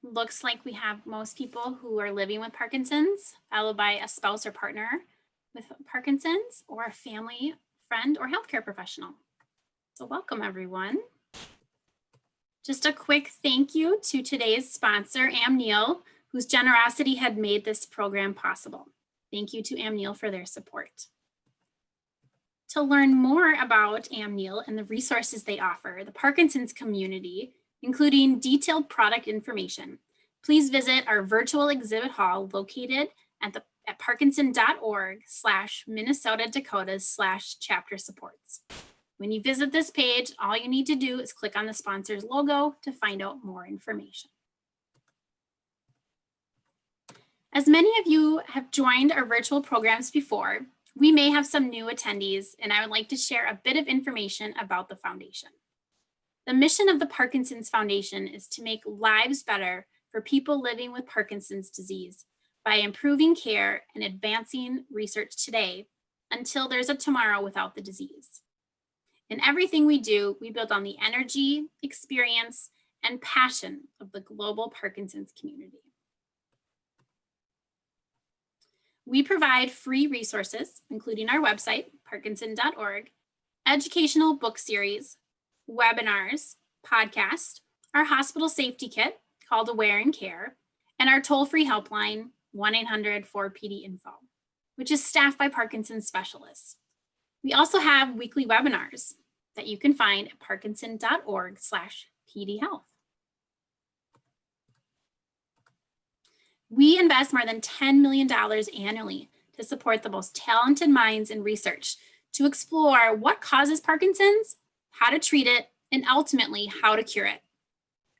Looks like we have most people who are living with Parkinson's, followed by a spouse or partner with Parkinson's, or a family, friend, or healthcare professional. So welcome, everyone. Just a quick thank you to today's sponsor, Amneal, whose generosity had made this program possible. Thank you to Amneal for their support. To learn more about Amneal and the resources they offer the Parkinson's community, including detailed product information, please visit our virtual exhibit hall located at parkinson.org/Minnesota-Dakotas/chapter supports. When you visit this page, all you need to do is click on the sponsor's logo to find out more information. As many of you have joined our virtual programs before, we may have some new attendees, and I would like to share a bit of information about the foundation. The mission of the Parkinson's Foundation is to make lives better for people living with Parkinson's disease by improving care and advancing research today until there's a tomorrow without the disease. In everything we do, we build on the energy, experience, and passion of the global Parkinson's community. We provide free resources, including our website, parkinson.org, educational book series, webinars, podcast, our hospital safety kit called Aware and Care, and our toll-free helpline 1-800-4PD-INFO, which is staffed by Parkinson's specialists. We also have weekly webinars that you can find at parkinson.org/PDHealth. We invest more than $10 million annually to support the most talented minds in research to explore what causes Parkinson's, how to treat it, and ultimately how to cure it.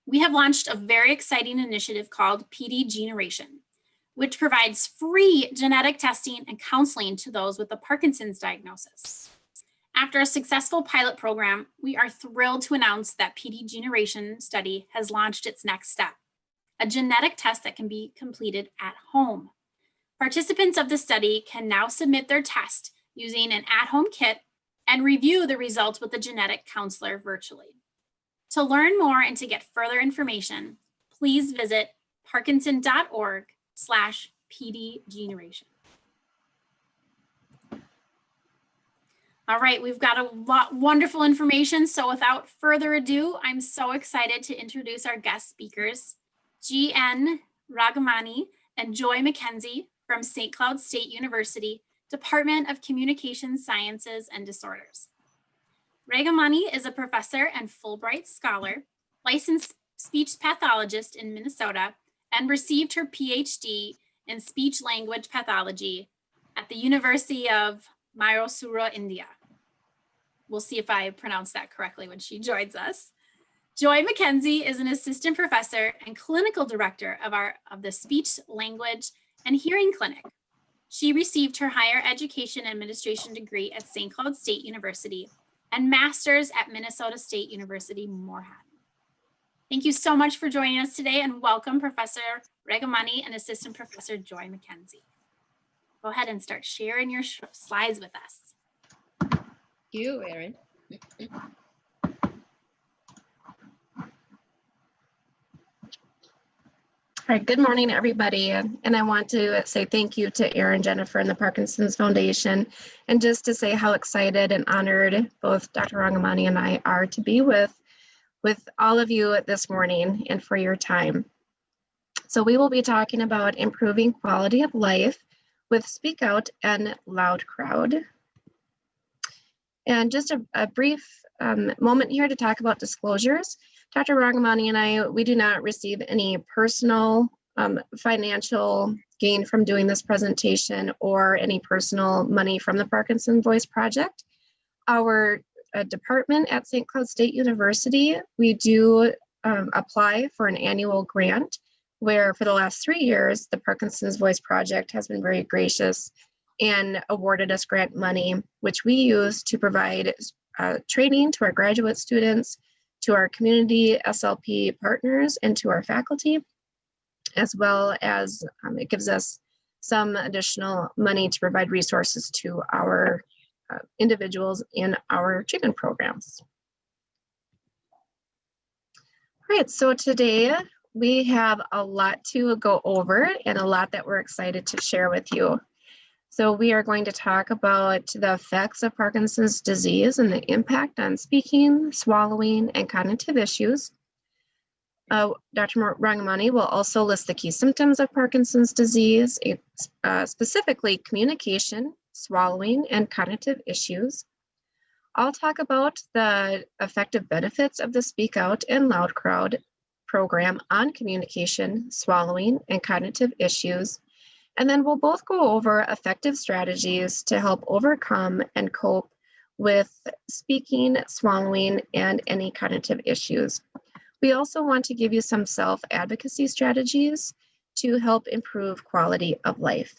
We have launched a very exciting initiative called PD Generation, which provides free genetic testing and counseling to those with a Parkinson's diagnosis. After a successful pilot program, we are thrilled to announce that PD Generation study has launched its next step, a genetic test that can be completed at home. Participants of the study can now submit their test using an at-home kit and review the results with a genetic counselor virtually. To learn more and to get further information, please visit parkinson.org/PD Generation. All right, we've got a lot wonderful information. So without further ado, I'm so excited to introduce our guest speakers, G.N. Rangamani and Joy McKenzie from St. Cloud State University, Department of Communication Sciences and Disorders. Rangamani is a professor and Fulbright scholar, licensed speech pathologist in Minnesota, and received her PhD in speech language pathology at the University of Mysuru, India. We'll see if I pronounce that correctly when she joins us. Joy McKenzie is an assistant professor and clinical director of the Speech, Language, and Hearing Clinic. She received her higher education administration degree at St. Cloud State University and master's at Minnesota State University, Moorhead. Thank you so much for joining us today, and welcome Professor Rangamani and Assistant Professor Joy McKenzie. Go ahead and start sharing your slides with us. Thank you, Erin. All right, good morning, everybody. And I want to say thank you to Erin, Jennifer, and the Parkinson's Foundation, and just to say how excited and honored both Dr. Rangamani and I are to be with all of you this morning and for your time. So we will be talking about improving quality of life with Speak Out and Loud Crowd. And just a brief moment here to talk about disclosures. Dr. Rangamani and I, we do not receive any personal financial gain from doing this presentation or any personal money from the Parkinson Voice Project. Our department at St. Cloud State University, we do apply for an annual grant where for the last 3 years, the Parkinson's Voice Project has been very gracious and awarded us grant money, which we use to provide training to our graduate students, to our community SLP partners, and to our faculty, as well as it gives us some additional money to provide resources to our individuals in our treatment programs. All right, so today we have a lot to go over and a lot that we're excited to share with you. So we are going to talk about the effects of Parkinson's disease and the impact on speaking, swallowing, and cognitive issues. Dr. Rangamani will also list the key symptoms of Parkinson's disease, specifically communication, swallowing, and cognitive issues. I'll talk about the effective benefits of the Speak Out and Loud Crowd program on communication, swallowing, and cognitive issues. And then we'll both go over effective strategies to help overcome and cope with speaking, swallowing, and any cognitive issues. We also want to give you some self-advocacy strategies to help improve quality of life.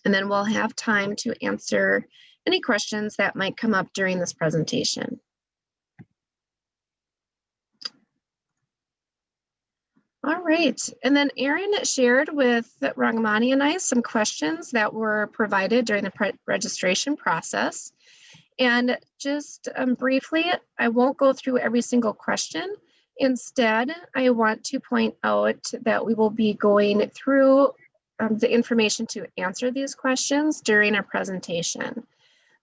And then we'll have time to answer any questions that might come up during this presentation. All right, and then Erin shared with Rangamani and I some questions that were provided during the registration process. And just briefly, I won't go through every single question. Instead, I want to point out that we will be going through the information to answer these questions during our presentation.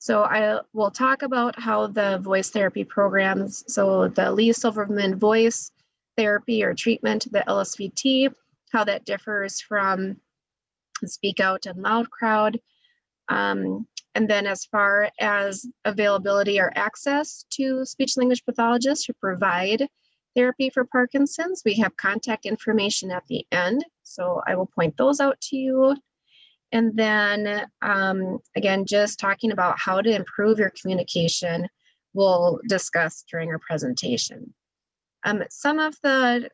So I will talk about how the voice therapy programs, so the Lee Silverman voice therapy or treatment, the LSVT, how that differs from Speak Out and Loud Crowd. And then as far as availability or access to speech language pathologists who provide therapy for Parkinson's, we have contact information at the end. So I will point those out to you. And then again, just talking about how to improve your communication, we'll discuss during our presentation. Some of the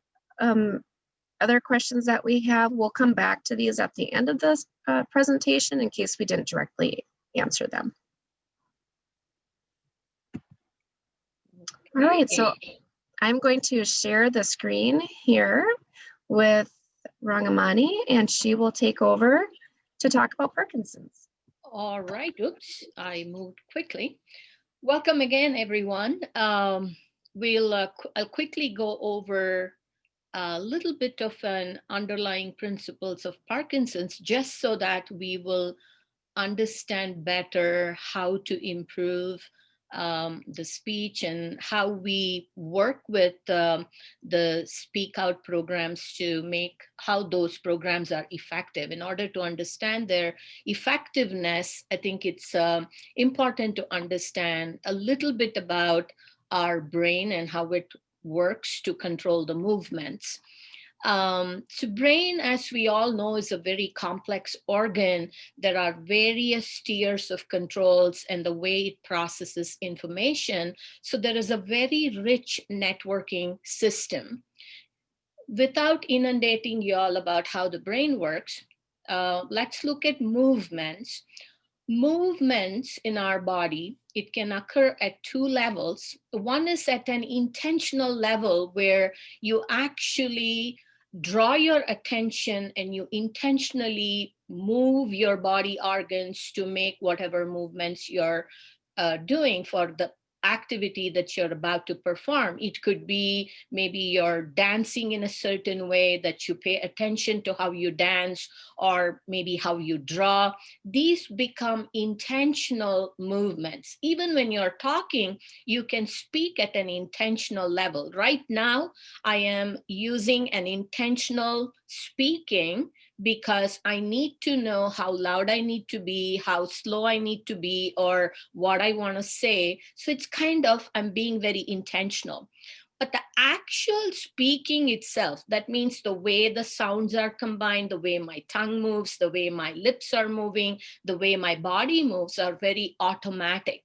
other questions that we have, we'll come back to these at the end of this presentation in case we didn't directly answer them. All right, so I'm going to share the screen here with Rangamani, and she will take over to talk about Parkinson's. All right, oops, I moved quickly. Welcome again, everyone. I'll quickly go over a little bit of an underlying principles of Parkinson's, just so that we will understand better how to improve the speech and how we work with the Speak Out programs to make how those programs are effective. In order to understand their effectiveness, I think it's important to understand a little bit about our brain and how it works to control the movements. So brain, as we all know, is a very complex organ. There are various tiers of controls and the way it processes information. So there is a very rich networking system. Without inundating you all about how the brain works, let's look at movements. Movements in our body, it can occur at two levels. One is at an intentional level where you actually draw your attention and you intentionally move your body organs to make whatever movements you're doing for the activity that you're about to perform. It could be maybe you're dancing in a certain way that you pay attention to how you dance, or maybe how you draw. These become intentional movements. Even when you're talking, you can speak at an intentional level. Right now, I am using an intentional speaking because I need to know how loud I need to be, how slow I need to be, or what I want to say. So it's kind of, I'm being very intentional. But the actual speaking itself, that means the way the sounds are combined, the way my tongue moves, the way my lips are moving, the way my body moves are very automatic.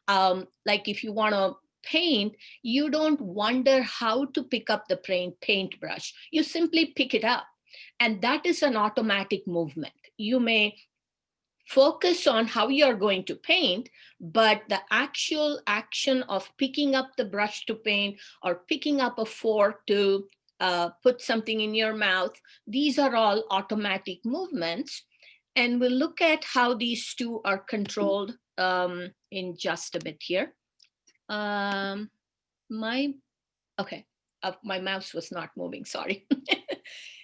Like if you want to paint, you don't wonder how to pick up the paintbrush. You simply pick it up. And that is an automatic movement. You may focus on how you're going to paint, but the actual action of picking up the brush to paint or picking up a fork to put something in your mouth, these are all automatic movements. And we'll look at how these two are controlled in just a bit here. Okay. my mouse was not moving, sorry.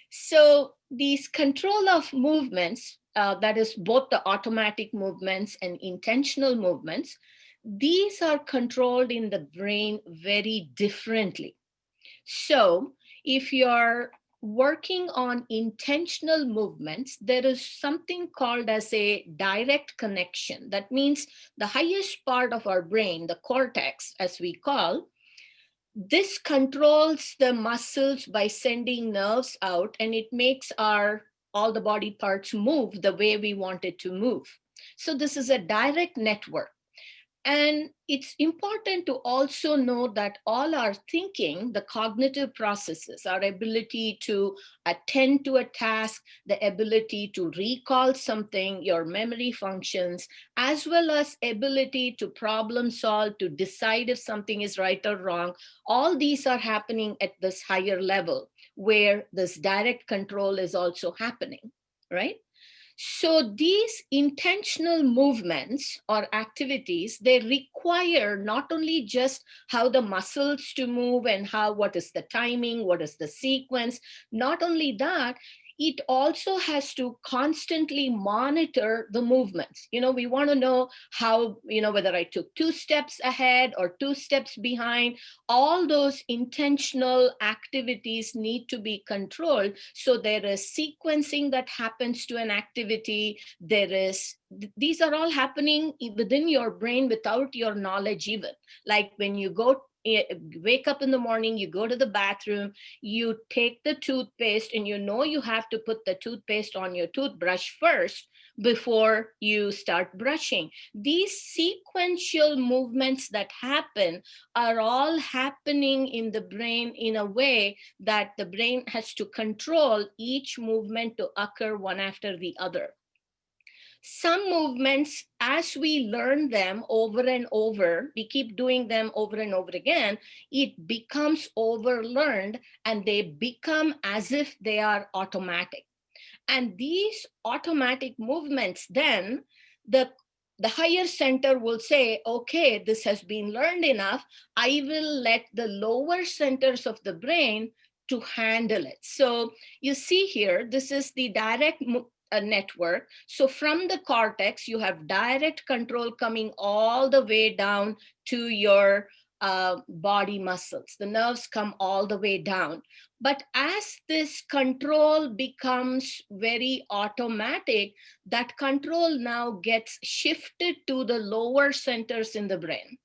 So these control of movements, that is both the automatic movements and intentional movements, these are controlled in the brain very differently. So if you're working on intentional movements, there is something called as a direct connection. That means the highest part of our brain, the cortex, as we call, this controls the muscles by sending nerves out, and it makes all the body parts move the way we want it to move. So this is a direct network. And it's important to also know that all our thinking, the cognitive processes, our ability to attend to a task, the ability to recall something, your memory functions, as well as ability to problem solve, to decide if something is right or wrong, all these are happening at this higher level where this direct control is also happening, right? So these intentional movements or activities, they require not only just how the muscles to move and what is the timing, what is the sequence, not only that, it also has to constantly monitor the movements. We want to know how, whether I took 2 steps ahead or 2 steps behind. All those intentional activities need to be controlled. So there is sequencing that happens to an activity. These are all happening within your brain without your knowledge even. Like when you wake up in the morning, you go to the bathroom, you take the toothpaste, and you have to put the toothpaste on your toothbrush first before you start brushing. These sequential movements that happen are all happening in the brain in a way that the brain has to control each movement to occur one after the other. Some movements, as we learn them over and over, we keep doing them over and over again, it becomes overlearned and they become as if they are automatic. And these automatic movements, then the higher center will say, okay, this has been learned enough. I will let the lower centers of the brain to handle it. So you see here, this is the direct network. So from the cortex, you have direct control coming all the way down to your body muscles. The nerves come all the way down. But as this control becomes very automatic, that control now gets shifted to the lower centers in the brain.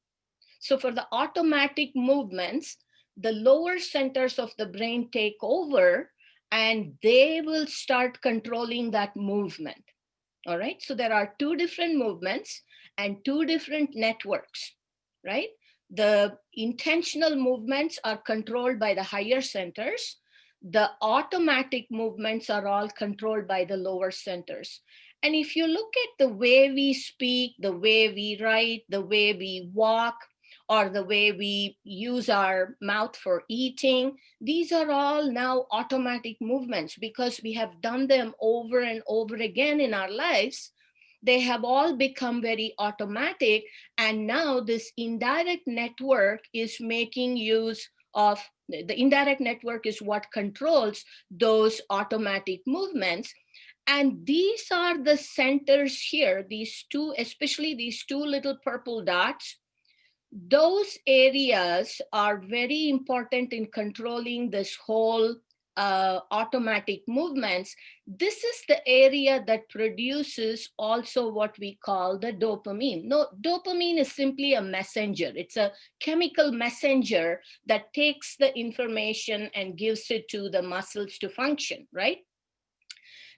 So for the automatic movements, the lower centers of the brain take over and they will start controlling that movement. All right. So there are 2 different movements and 2 different networks, right? The intentional movements are controlled by the higher centers. The automatic movements are all controlled by the lower centers. And if you look at the way we speak, the way we write, the way we walk, or the way we use our mouth for eating, these are all now automatic movements because we have done them over and over again in our lives. They have all become very automatic. And now this indirect network is making use of, the indirect network is what controls those automatic movements. And these are the centers here, these 2, especially these 2 little purple dots. Those areas are very important in controlling this whole automatic movements. This is the area that produces also what we call the dopamine. No, dopamine is simply a messenger. It's a chemical messenger that takes the information and gives it to the muscles to function, right?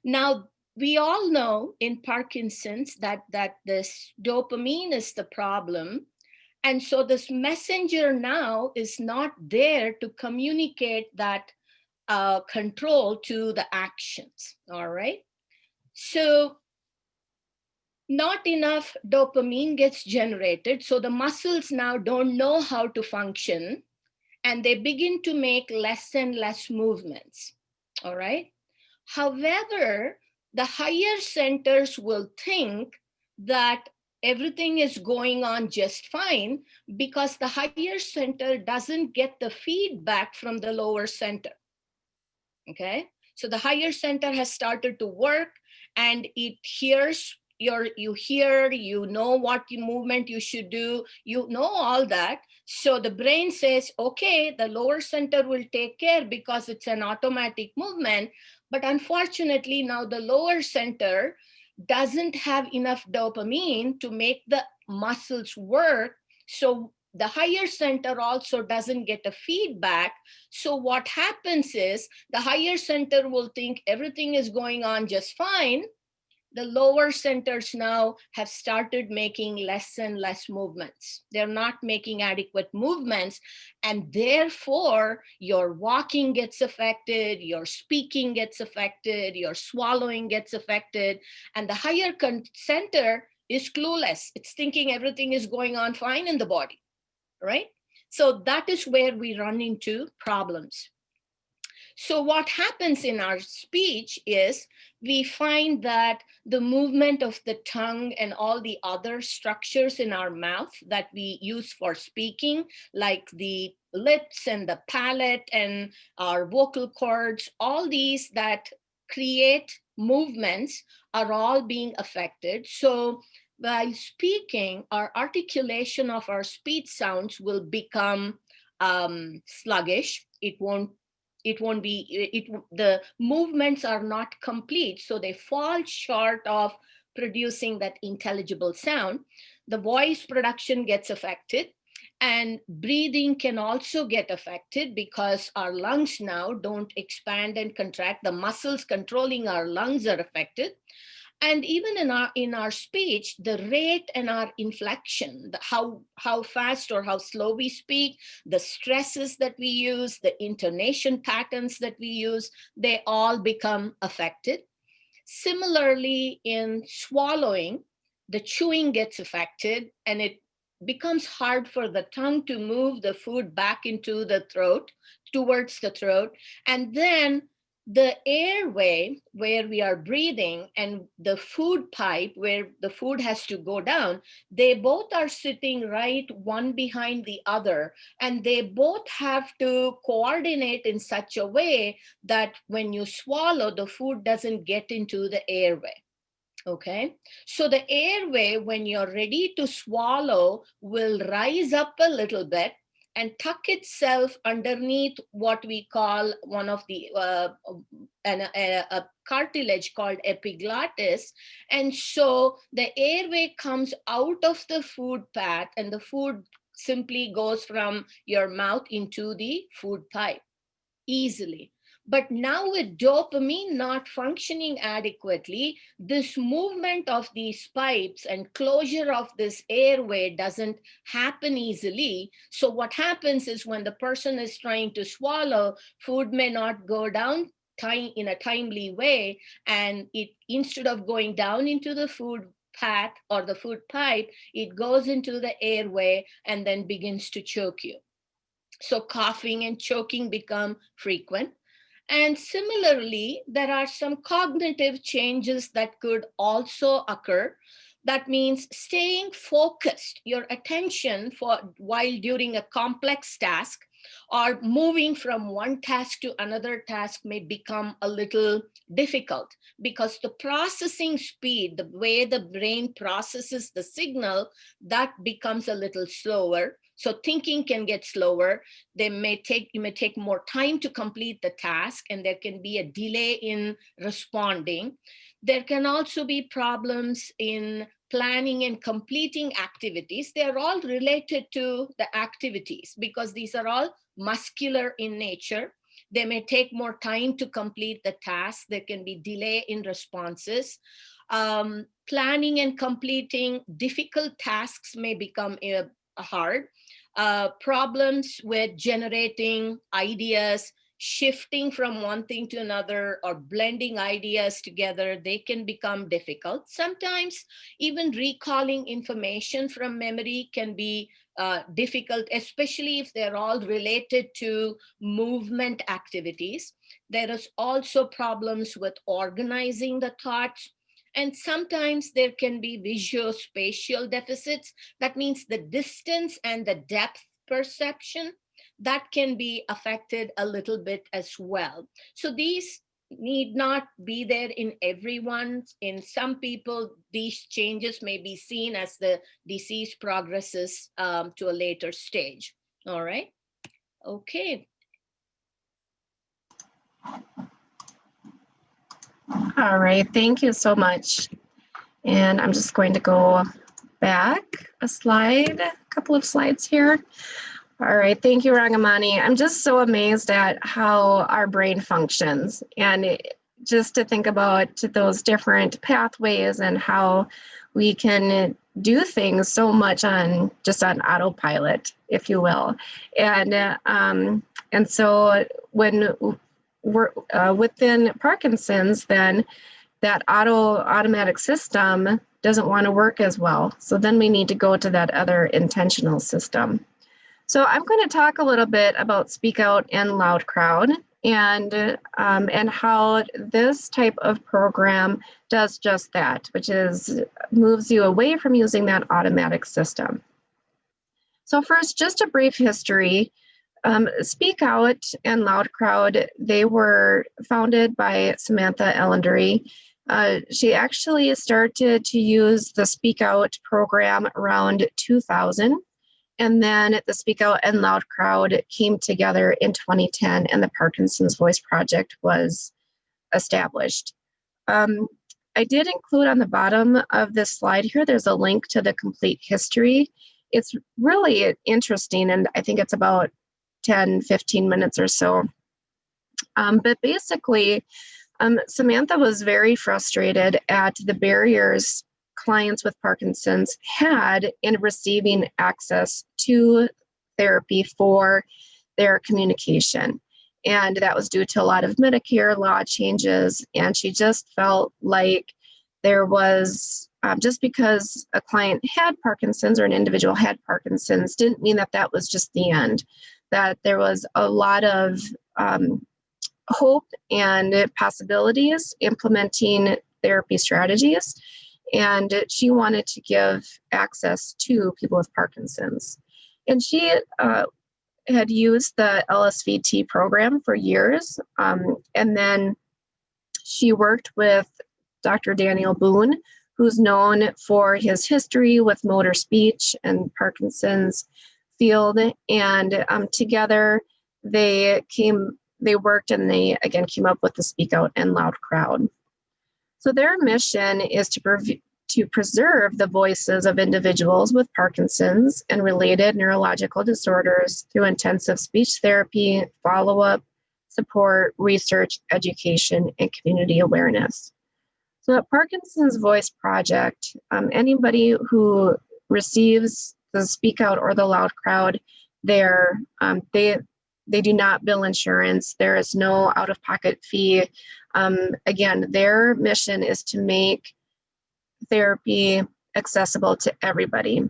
Now, we all know in Parkinson's that this dopamine is the problem. And so this messenger now is not there to communicate that control to the actions, all right? So not enough dopamine gets generated. So the muscles now don't know how to function and they begin to make less and less movements, all right? However, the higher centers will think that everything is going on just fine because the higher center doesn't get the feedback from the lower center. Okay, so the higher center has started to work and it hears you know what movement you should do, you know all that. So the brain says, okay, the lower center will take care because it's an automatic movement. But unfortunately, now the lower center doesn't have enough dopamine to make the muscles work. So the higher center also doesn't get a feedback. So what happens is the higher center will think everything is going on just fine. The lower centers now have started making less and less movements. They're not making adequate movements. And therefore, your walking gets affected, your speaking gets affected, your swallowing gets affected. And the higher center is clueless. It's thinking everything is going on fine in the body, right? So that is where we run into problems. So what happens in our speech is we find that the movement of the tongue and all the other structures in our mouth that we use for speaking, like the lips and the palate and our vocal cords, all these that create movements are all being affected. So while speaking, our articulation of our speech sounds will become sluggish. The movements are not complete, so they fall short of producing that intelligible sound. The voice production gets affected, and breathing can also get affected because our lungs now don't expand and contract. The muscles controlling our lungs are affected. And even in our speech, the rate and our inflection, how fast or how slow we speak, the stresses that we use, the intonation patterns that we use, they all become affected. Similarly, in swallowing, the chewing gets affected and it becomes hard for the tongue to move the food back into the throat, towards the throat. And then the airway where we are breathing and the food pipe where the food has to go down, they both are sitting right one behind the other. And they both have to coordinate in such a way that when you swallow, the food doesn't get into the airway. Okay, so the airway, when you're ready to swallow, will rise up a little bit and tuck itself underneath what we call one of the a cartilage called epiglottis. And so the airway comes out of the food path and the food simply goes from your mouth into the food pipe easily. But now with dopamine not functioning adequately, this movement of these pipes and closure of this airway doesn't happen easily. So what happens is when the person is trying to swallow, food may not go down in a timely way. And it, instead of going down into the food path or the food pipe, it goes into the airway and then begins to choke you. So coughing and choking become frequent. And similarly, there are some cognitive changes that could also occur. That means staying focused, your attention while during a complex task or moving from one task to another task may become a little difficult because the processing speed, the way the brain processes the signal, that becomes a little slower. So thinking can get slower. You may take more time to complete the task, and there can be a delay in responding. There can also be problems in planning and completing activities. They're all related to the activities because these are all muscular in nature. They may take more time to complete the task. There can be delay in responses. Planning and completing difficult tasks may become hard. Problems with generating ideas, shifting from one thing to another, or blending ideas together, they can become difficult. Sometimes even recalling information from memory can be difficult, especially if they're all related to movement activities. There is also problems with organizing the thoughts. And sometimes there can be visuospatial deficits. That means the distance and the depth perception that can be affected a little bit as well. So these need not be there in everyone. In some people, these changes may be seen as the disease progresses to a later stage. All right. Okay. All right, thank you so much. And I'm just going to go back a couple of slides here. All right, thank you, Rangamani. I'm just so amazed at how our brain functions, and just to think about those different pathways and how we can do things so much on autopilot, if you will. And so when we're within Parkinson's, then that automatic system doesn't want to work as well. So then we need to go to that other intentional system. So I'm going to talk a little bit about Speak Out and Loud Crowd, and how this type of program does just that, which is moves you away from using that automatic system. So first, just a brief history. Speak Out and Loud Crowd, they were founded by Samantha Ellendery. She actually started to use the Speak Out program around 2000. And then the Speak Out and Loud Crowd came together in 2010, and the Parkinson's Voice Project was established. I did include on the bottom of this slide here, there's a link to the complete history. It's really interesting, and I think it's about 10, 15 minutes or so. But basically, Samantha was very frustrated at the barriers clients with Parkinson's had in receiving access to therapy for their communication. And that was due to a lot of Medicare law changes. And she just felt like there was, just because a client had Parkinson's or an individual had Parkinson's didn't mean that that was just the end, that there was a lot of hope and possibilities implementing therapy strategies. And she wanted to give access to people with Parkinson's. And she had used the LSVT program for years. And then she worked with Dr. Daniel Boone, who's known for his history with motor speech and Parkinson's field. And together they worked, and they again came up with the Speak Out and Loud Crowd. So their mission is to preserve the voices of individuals with Parkinson's and related neurological disorders through intensive speech therapy, follow-up, support, research, education, and community awareness. So at Parkinson's Voice Project, anybody who receives the Speak Out or the Loud Crowd, they do not bill insurance. There is no out-of-pocket fee. Again, their mission is to make therapy accessible to everybody.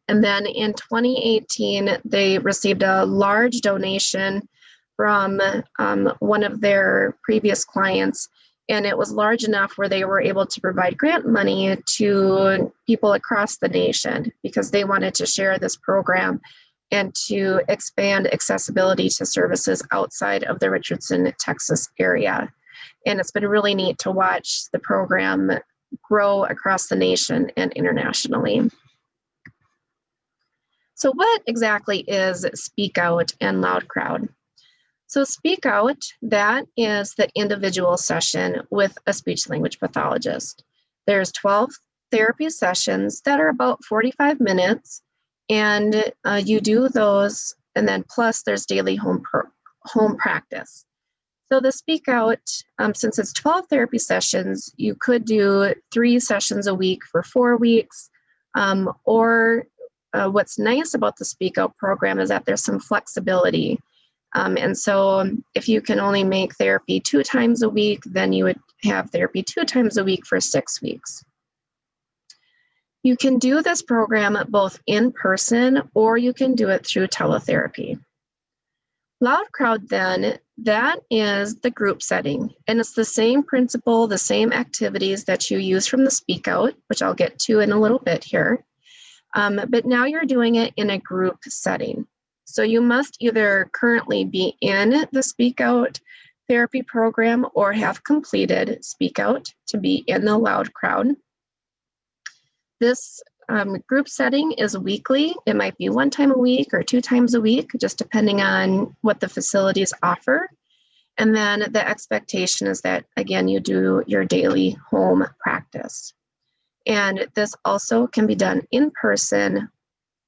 And then in 2018, they received a large donation from one of their previous clients, and it was large enough where they were able to provide grant money to people across the nation because they wanted to share this program and to expand accessibility to services outside of the Richardson, Texas area. And it's been really neat to watch the program grow across the nation and internationally. So what exactly is Speak Out and Loud Crowd? So Speak Out, that is the individual session with a speech language pathologist. There's 12 therapy sessions that are about 45 minutes, and you do those, and then plus there's daily home practice. So the Speak Out, since it's 12 therapy sessions, you could do 3 sessions a week for 4 weeks, or what's nice about the Speak Out program is that there's some flexibility. And so if you can only make therapy 2 times a week, then you would have therapy 2 times a week for 6 weeks. You can do this program both in person or you can do it through teletherapy. Loud Crowd then, that is the group setting. And it's the same principle, the same activities that you use from the Speak Out, which I'll get to in a little bit here. But now you're doing it in a group setting. So you must either currently be in the Speak Out therapy program or have completed Speak Out to be in the loud crowd. This group setting is weekly. It might be 1 time a week or 2 times a week, just depending on what the facilities offer. And then the expectation is that, again, you do your daily home practice. And this also can be done in person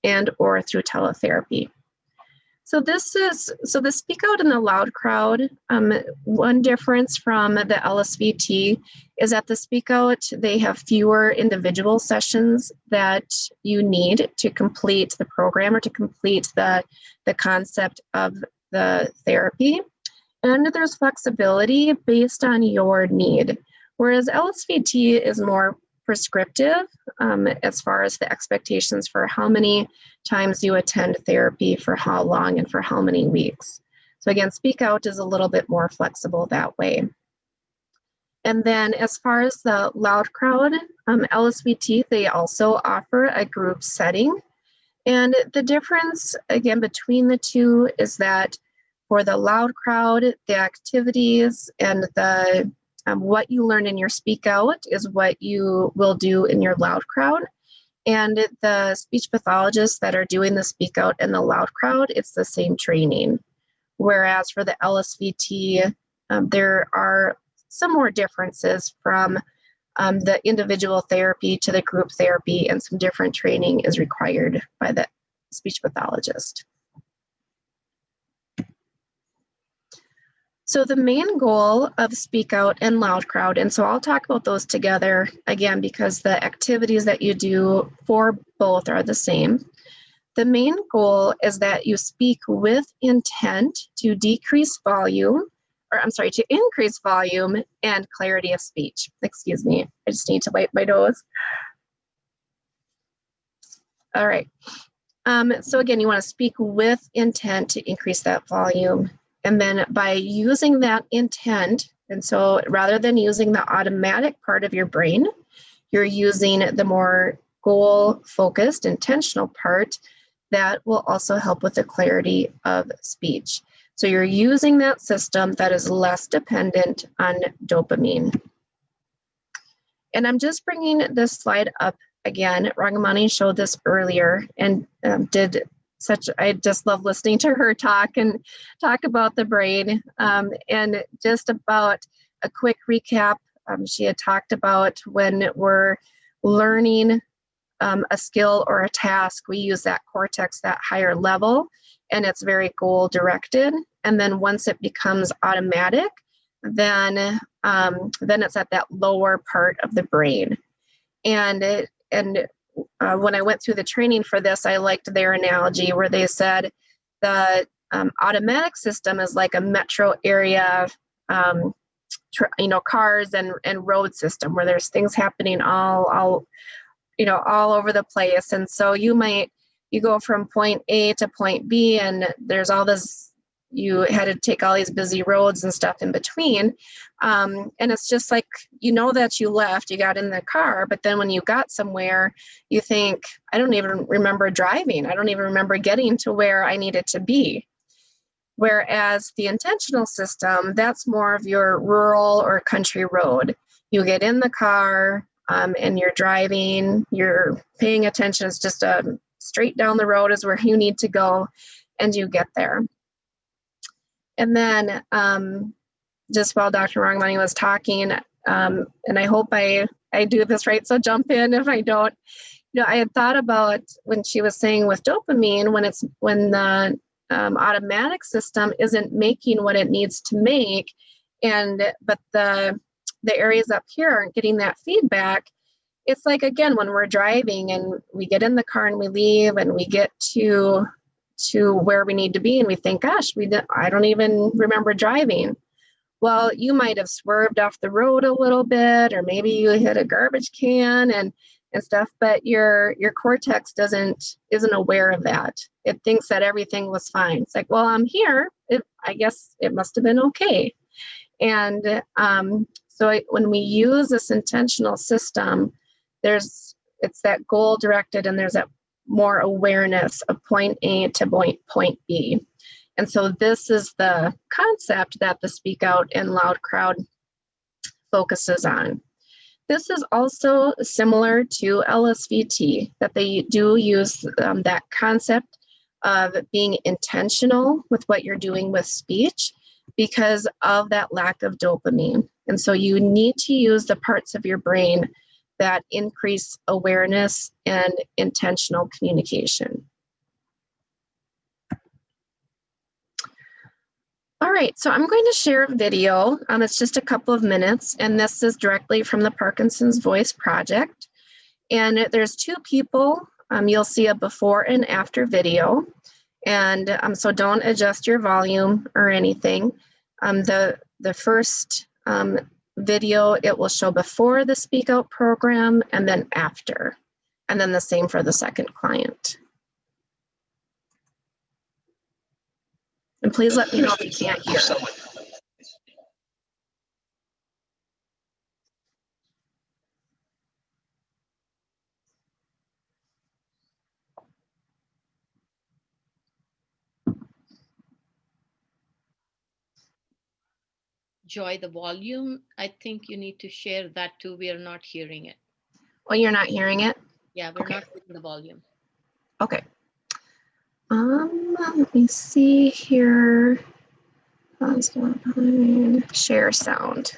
and or through teletherapy. So the Speak Out in the loud crowd, one difference from the LSVT is that the Speak Out, they have fewer individual sessions that you need to complete the program or to complete the concept of the therapy. And there's flexibility based on your need. Whereas LSVT is more prescriptive as far as the expectations for how many times you attend therapy, for how long, and for how many weeks. So again, Speak Out is a little bit more flexible that way. And then as far as the loud crowd, LSVT, they also offer a group setting. And the difference, again, between the two is that for the loud crowd, the activities and the what you learn in your Speak Out is what you will do in your loud crowd. And the speech pathologists that are doing the Speak Out and the loud crowd, it's the same training. Whereas for the LSVT, there are some more differences from the individual therapy to the group therapy, and some different training is required by the speech pathologist. So the main goal of Speak Out and loud crowd, and so I'll talk about those together again because the activities that you do for both are the same. The main goal is that you speak with intent to decrease volume, or I'm sorry, to increase volume and clarity of speech. Excuse me, I just need to wipe my nose. All right. So again, you want to speak with intent to increase that volume. And then by using that intent, and so rather than using the automatic part of your brain, you're using the more goal-focused, intentional part that will also help with the clarity of speech. So you're using that system that is less dependent on dopamine. And I'm just bringing this slide up again. Rangamani showed this earlier and I just love listening to her talk about the brain. And just about a quick recap, she had talked about when we're learning a skill or a task, we use that cortex, that higher level, and it's very goal directed. And then once it becomes automatic, then it's at that lower part of the brain. When I went through the training for this, I liked their analogy where they said the automatic system is like a metro area, cars and road system where there's things happening all over the place. And so you go from point A to point B, and there's all this. You had to take all these busy roads and stuff in between. And it's just like, that you left, you got in the car, but then when you got somewhere, you think, I don't even remember driving. I don't even remember getting to where I needed to be. Whereas the intentional system, that's more of your rural or country road. You get in the car and you're driving, you're paying attention. It's just straight down the road is where you need to go, and you get there. And then just while Dr. Rangamani was talking, and I hope I do this right, so jump in if I don't. I had thought about when she was saying with dopamine, when the automatic system isn't making what it needs to make, but the areas up here aren't getting that feedback. It's like, again, when we're driving and we get in the car and we leave and we get to where we need to be and we think, gosh, I don't even remember driving. Well, you might have swerved off the road a little bit, or maybe you hit a garbage can and stuff, but your cortex isn't aware of that. It thinks that everything was fine. It's like, well, I'm here I guess it must have been okay. And when we use this intentional system, it's that goal directed, and there's that more awareness of point A to point B. And so this is the concept that the Speak Out and Loud crowd focuses on. This is also similar to LSVT, that they do use that concept of being intentional with what you're doing with speech because of that lack of dopamine. And so you need to use the parts of your brain that increase awareness and intentional communication. All right, so I'm going to share a video. It's just a couple of minutes, and this is directly from the Parkinson's Voice Project. And there's two people. You'll see a before and after video. And so don't adjust your volume or anything. The first video, it will show before the Speak Out program and then after. And then the same for the second client. And please let me know if you can't hear. Joy, the volume, I think you need to share that too. We are not hearing it. Oh, you're not hearing it? Yeah, we're Okay. not hearing the volume. Okay. Let me see here. Share sound.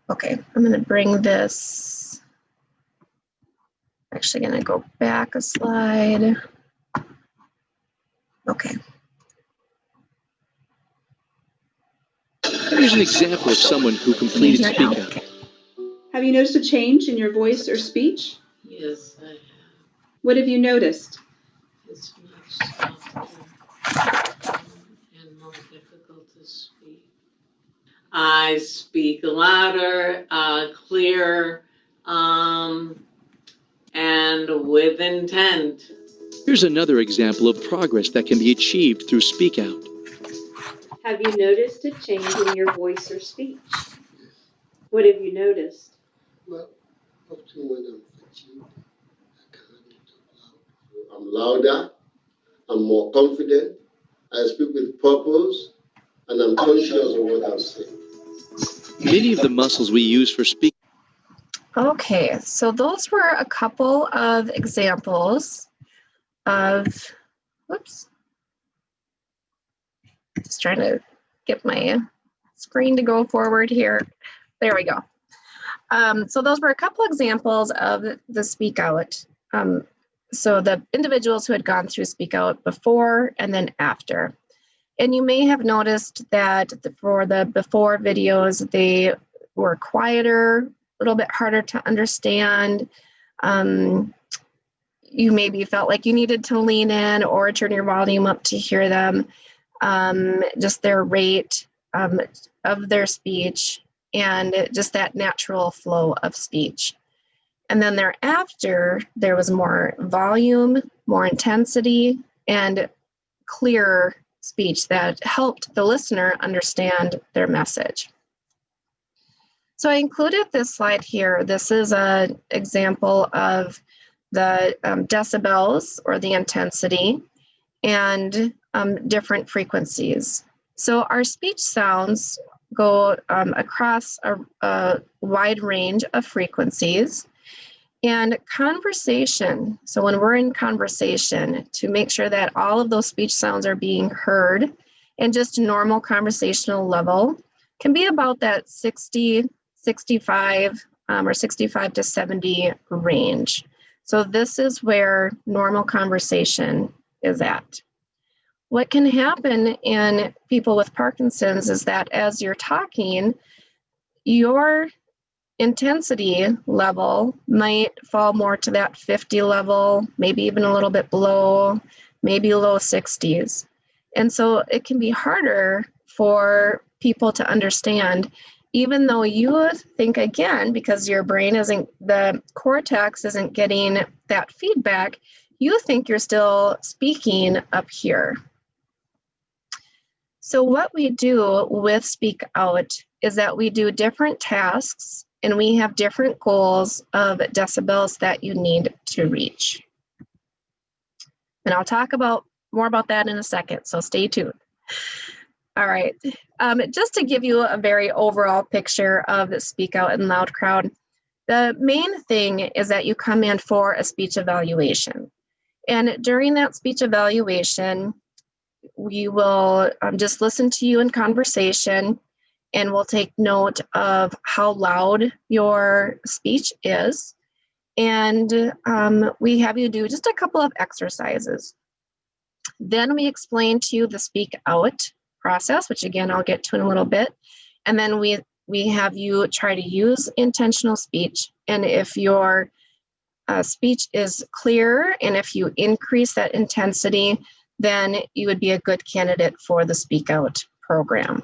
Okay, I'm gonna bring this. Actually gonna go back a slide. Okay. Here's an example of someone who completed Speak Out. Have you noticed a change in your voice or speech? Yes, I have. What have you noticed? It's much softer and more difficult to speak. I speak louder, clearer, and with intent. Here's another example of progress that can be achieved through Speak Out. Have you noticed a change in your voice or speech? What have you noticed? Well, often when I'm fatigued, I can't talk loud. I'm louder, I'm more confident, I speak with purpose, and I'm conscious of what I'm saying. Many of the muscles we use for speaking. Okay, so those were a couple of examples of, whoops. Just trying to get my screen to go forward here. There we go. So those were a couple examples of the Speak Out. So the individuals who had gone through Speak Out before and then after. And you may have noticed that for the before videos, they were quieter, a little bit harder to understand. You maybe felt like you needed to lean in or turn your volume up to hear them. Just their rate of their speech and just that natural flow of speech. And then thereafter, there was more volume, more intensity, and clearer speech that helped the listener understand their message. So I included this slide here. This is an example of the decibels or the intensity and different frequencies. So our speech sounds go across a wide range of frequencies. And conversation, so when we're in conversation, to make sure that all of those speech sounds are being heard and just normal conversational level can be about that 60, 65, or 65 to 70 range. So this is where normal conversation is at. What can happen in people with Parkinson's is that as you're talking, your intensity level might fall more to that 50 level, maybe even a little bit below, maybe low 60s. And so it can be harder for people to understand, even though you think, again, because your brain isn't, the cortex isn't getting that feedback, you think you're still speaking up here. So what we do with Speak Out is that we do different tasks and we have different goals of decibels that you need to reach. And I'll talk more about that in a second, so stay tuned. All right, just to give you a very overall picture of the Speak Out and Loud Crowd, the main thing is that you come in for a speech evaluation. And during that speech evaluation, we will just listen to you in conversation, and we'll take note of how loud your speech is. And we have you do just a couple of exercises. Then we explain to you the Speak Out process, which again, I'll get to in a little bit. And then we have you try to use intentional speech. And if your speech is clear and if you increase that intensity, then you would be a good candidate for the Speak Out program.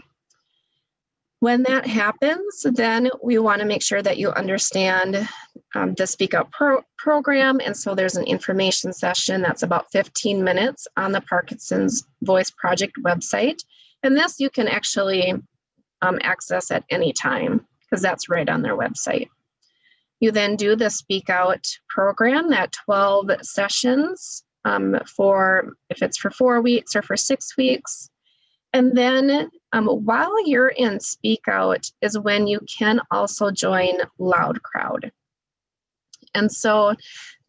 When that happens, then we want to make sure that you understand the Speak Out program. And so there's an information session that's about 15 minutes on the Parkinson's Voice Project website. And this you can actually access at any time because that's right on their website. You then do the Speak Out program, that 12 sessions if it's for 4 weeks or for 6 weeks. And then while you're in Speak Out is when you can also join Loud Crowd. And so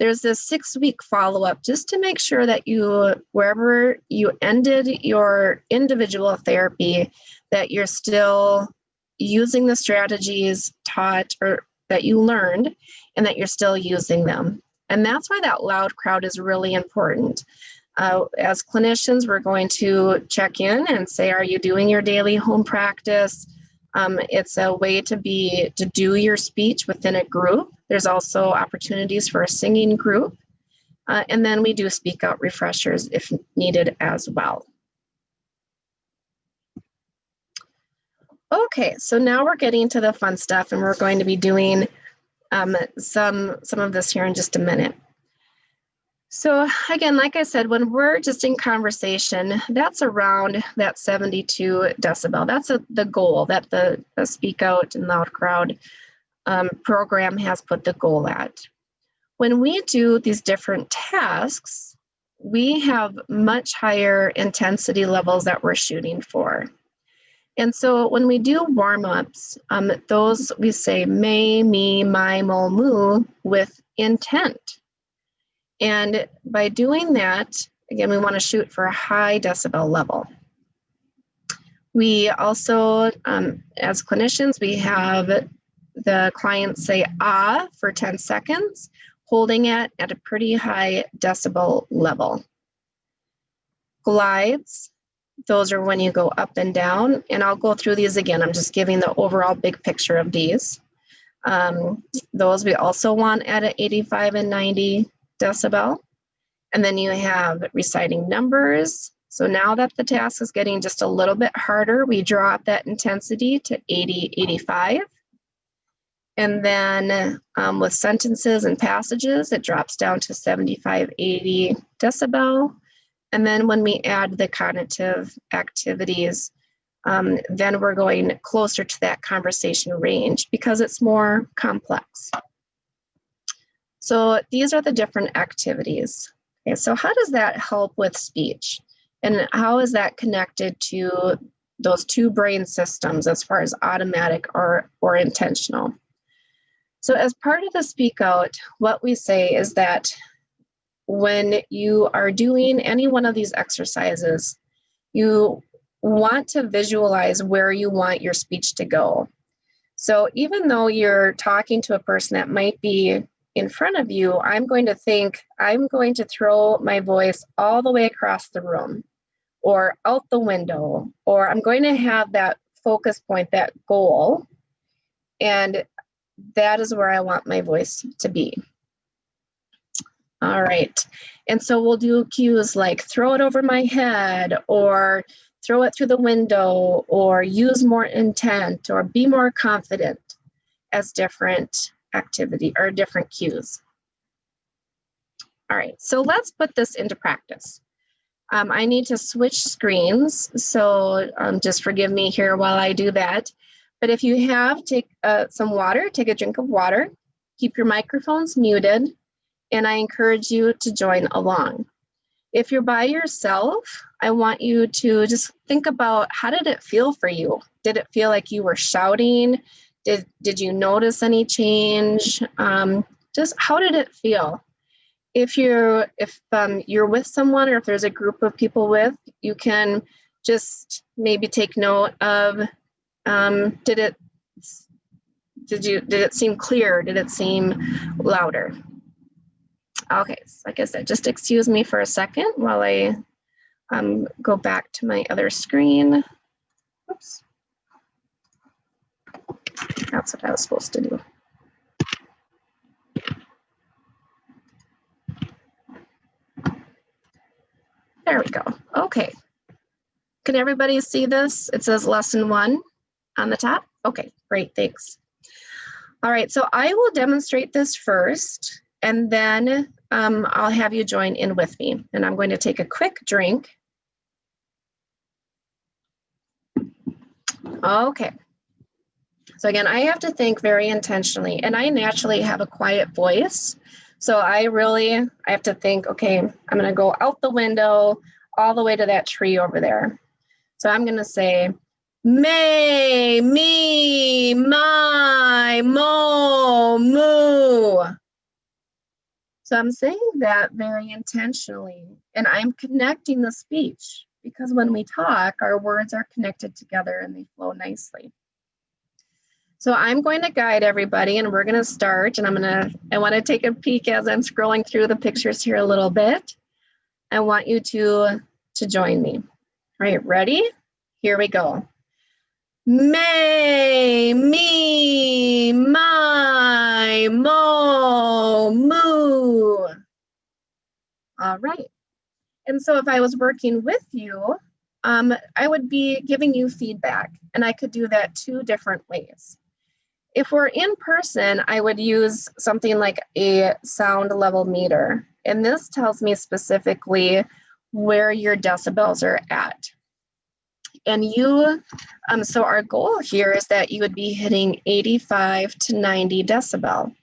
there's this 6-week follow-up just to make sure that wherever you ended your individual therapy, that you're still using the strategies taught or that you learned and that you're still using them. And that's why that Loud Crowd is really important. As clinicians, we're going to check in and say, are you doing your daily home practice? It's a way to do your speech within a group. There's also opportunities for a singing group. And then we do Speak Out refreshers if needed as well. Okay, so now we're getting to the fun stuff, and we're going to be doing some of this here in just a minute. So again, like I said, when we're just in conversation, that's around that 72 decibel. That's the goal that the Speak Out and Loud Crowd program has put the goal at. When we do these different tasks, we have much higher intensity levels that we're shooting for. And so when we do warm-ups, those we say may, me, my, mo, moo with intent. And by doing that, again, we want to shoot for a high decibel level. We also, as clinicians, we have the clients say ah for 10 seconds, holding it at a pretty high decibel level. Glides, those are when you go up and down, and I'll go through these again. I'm just giving the overall big picture of these. Those we also want at 85 and 90 decibel. And then you have reciting numbers. So now that the task is getting just a little bit harder, we drop that intensity to 80, 85. And then with sentences and passages, it drops down to 75, 80 decibel. And then when we add the cognitive activities, then we're going closer to that conversation range because it's more complex. So these are the different activities. Okay, so how does that help with speech? And how is that connected to those two brain systems as far as automatic or intentional? So as part of the Speak Out, what we say is that when you are doing any one of these exercises, you want to visualize where you want your speech to go. So even though you're talking to a person that might be in front of you, I'm going to think, I'm going to throw my voice all the way across the room or out the window, or I'm going to have that focus point, that goal, and that is where I want my voice to be. All right, and so we'll do cues like throw it over my head, or throw it through the window, or use more intent, or be more confident as different activity or different cues. All right, so let's put this into practice. I need to switch screens, so just forgive me here while I do that. But if you have, take some water, take a drink of water, keep your microphones muted, and I encourage you to join along. If you're by yourself, I want you to just think about, how did it feel for you? Did it feel like you were shouting? Did you notice any change? Just how did it feel? If you're with someone, or if there's a group of people with, you can just maybe take note of, did it seem clear? Did it seem louder? Okay, so like I said, just excuse me for a second while I go back to my other screen. Oops. That's what I was supposed to do. There we go. Okay. Can everybody see this? It says lesson 1 on the top. Okay, great, thanks. All right, so I will demonstrate this first, and then I'll have you join in with me. And I'm going to take a quick drink. Okay. So again, I have to think very intentionally, and I naturally have a quiet voice. So I have to think, okay, I'm going to go out the window all the way to that tree over there. So I'm going to say, may, me, my, mo, moo. So I'm saying that very intentionally, and I'm connecting the speech, because when we talk, our words are connected together and they flow nicely. So I'm going to guide everybody, and we're going to start, and I want to take a peek as I'm scrolling through the pictures here a little bit. I want you to join me. All right, ready? Here we go. May, me, my, mo, moo. All right. And so if I was working with you, I would be giving you feedback, and I could do that 2 different ways. If we're in person, I would use something like a sound level meter, and this tells me specifically where your decibels are at. And so our goal here is that you would be hitting 85 to 90 decibel.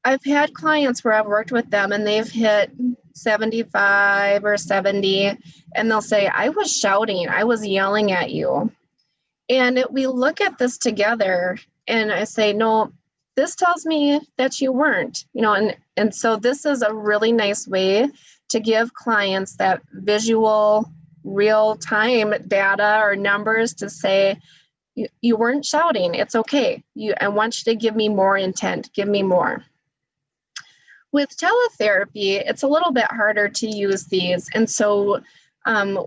I've had clients where I've worked with them and they've hit 75 or 70, and they'll say, I was shouting, I was yelling at you. And we look at this together, and I say, no, this tells me that you weren't, and so this is a really nice way to give clients that visual, real-time data or numbers to say, you weren't shouting, it's okay. I want you to give me more intent, give me more. With teletherapy, it's a little bit harder to use these, and so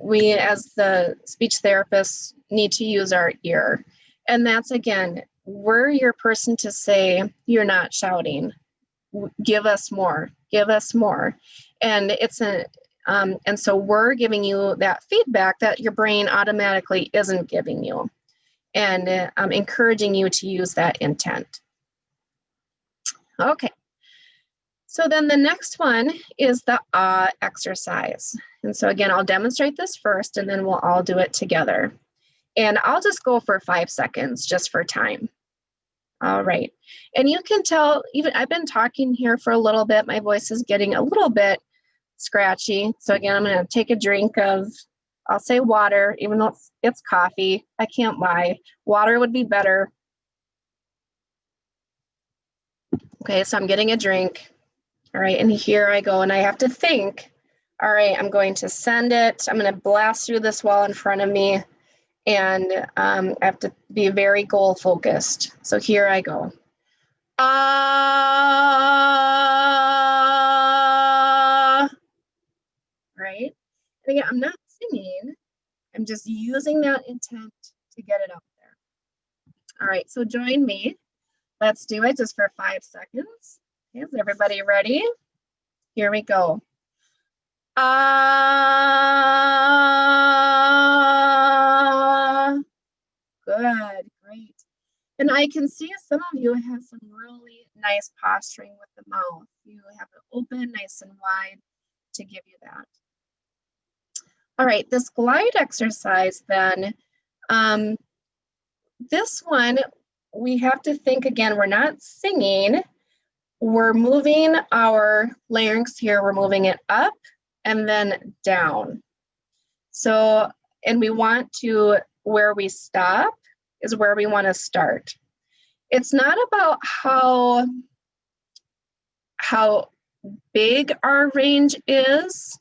we as the speech therapists need to use our ear. And that's, again, we're your person to say, you're not shouting, give us more, give us more. And and so we're giving you that feedback that your brain automatically isn't giving you, and encouraging you to use that intent. Okay. So then the next one is the exercise. And so again, I'll demonstrate this first, and then we'll all do it together. And I'll just go for 5 seconds just for time. All right. And you can tell, even I've been talking here for a little bit, my voice is getting a little bit scratchy. So again, I'm going to take a drink of, I'll say water, even though it's coffee. I can't lie. Water would be better. Okay, so I'm getting a drink. All right, and here I go, and I have to think, all right, I'm going to send it. I'm going to blast through this wall in front of me, and I have to be very goal focused. So here I go. Right? And again, I'm not singing. I'm just using that intent to get it out there. All right, so join me. Let's do it just for 5 seconds. Okay, is everybody ready? Here we go. Good, great. And I can see some of you have some really nice posturing with the mouth. You have it open, nice and wide to give you that. All right, this glide exercise then, this one, we have to think again, we're not singing, we're moving our larynx here, we're moving it up and then down. So, and we want to, where we stop is where we want to start. It's not about how big our range is.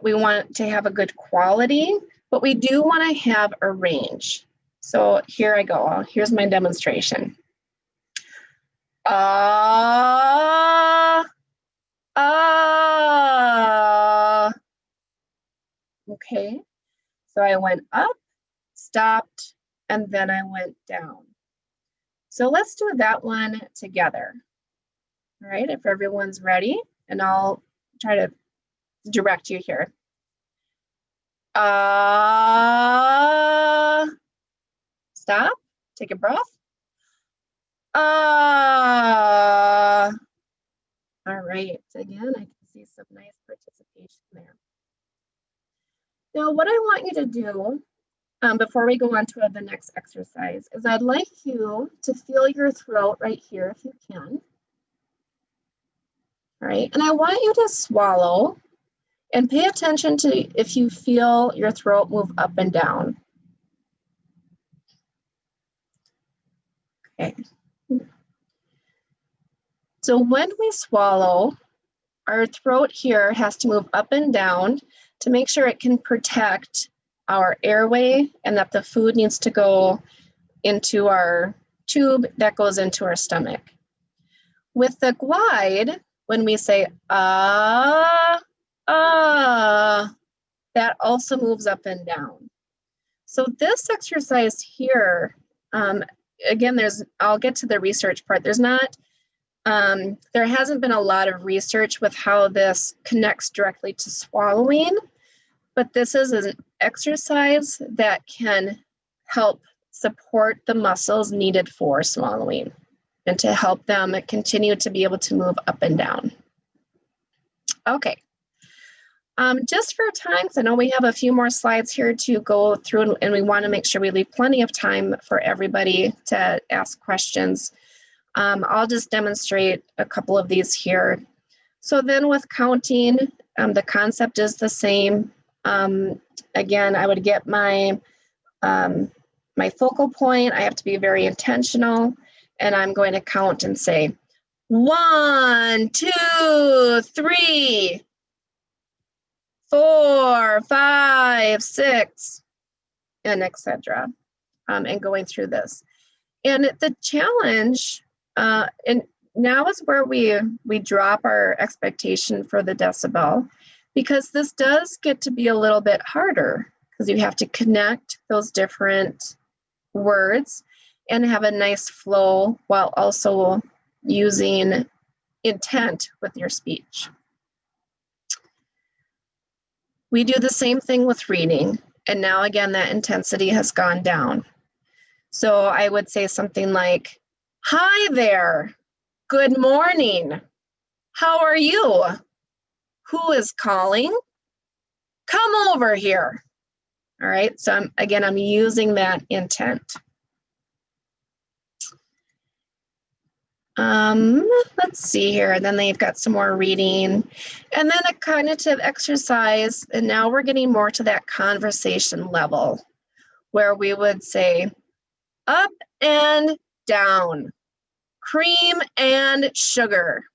We want to have a good quality, but we do want to have a range. So here I go. Here's my demonstration. Okay, so I went up, stopped, and then I went down. So let's do that one together. All right, if everyone's ready, and I'll try to direct you here. Stop, take a breath. All right, again, I can see some nice participation there. Now, what I want you to do before we go on to the next exercise is I'd like you to feel your throat right here if you can. All right, and I want you to swallow and pay attention to if you feel your throat move up and down. Okay. So when we swallow, our throat here has to move up and down to make sure it can protect our airway and that the food needs to go into our tube that goes into our stomach. With the glide, when we say that also moves up and down. So this exercise here, again, I'll get to the research part. There hasn't been a lot of research with how this connects directly to swallowing, but this is an exercise that can help support the muscles needed for swallowing and to help them continue to be able to move up and down. Okay. Just for time, because I know we have a few more slides here to go through, and we want to make sure we leave plenty of time for everybody to ask questions. I'll just demonstrate a couple of these here. So then with counting, the concept is the same. Again, I would get my focal point. I have to be very intentional, and I'm going to count and say 1, 2, 3, 4, 5, 6, and etc. And going through this. And the challenge, and now is where we drop our expectation for the decibel, because this does get to be a little bit harder because you have to connect those different words and have a nice flow while also using intent with your speech. We do the same thing with reading, and now again that intensity has gone down. So I would say something like, "Hi there, good morning, how are you? Who is calling? Come over here." All right, so I'm using that intent. Let's see here, and then they've got some more reading, and then a cognitive exercise, and now we're getting more to that conversation level, where we would say, "Up and down, cream and sugar,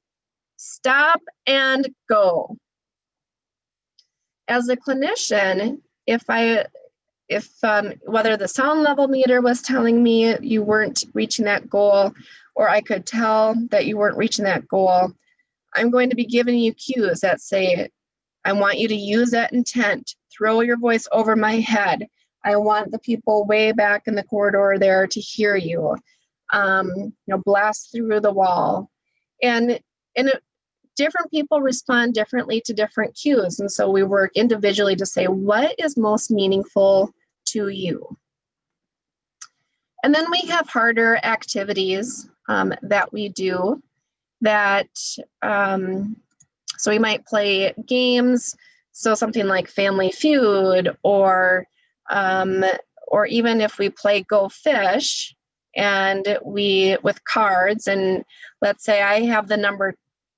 stop and go." As a clinician, if whether the sound level meter was telling me you weren't reaching that goal, or I could tell that you weren't reaching that goal, I'm going to be giving you cues that say, I want you to use that intent, throw your voice over my head. I want the people way back in the corridor there to hear you. Blast through the wall. And different people respond differently to different cues. And so we work individually to say, what is most meaningful to you? And then we have harder activities that we do that, so we might play games. So something like Family Feud, or even if we play Go Fish, and with cards, and let's say I have the number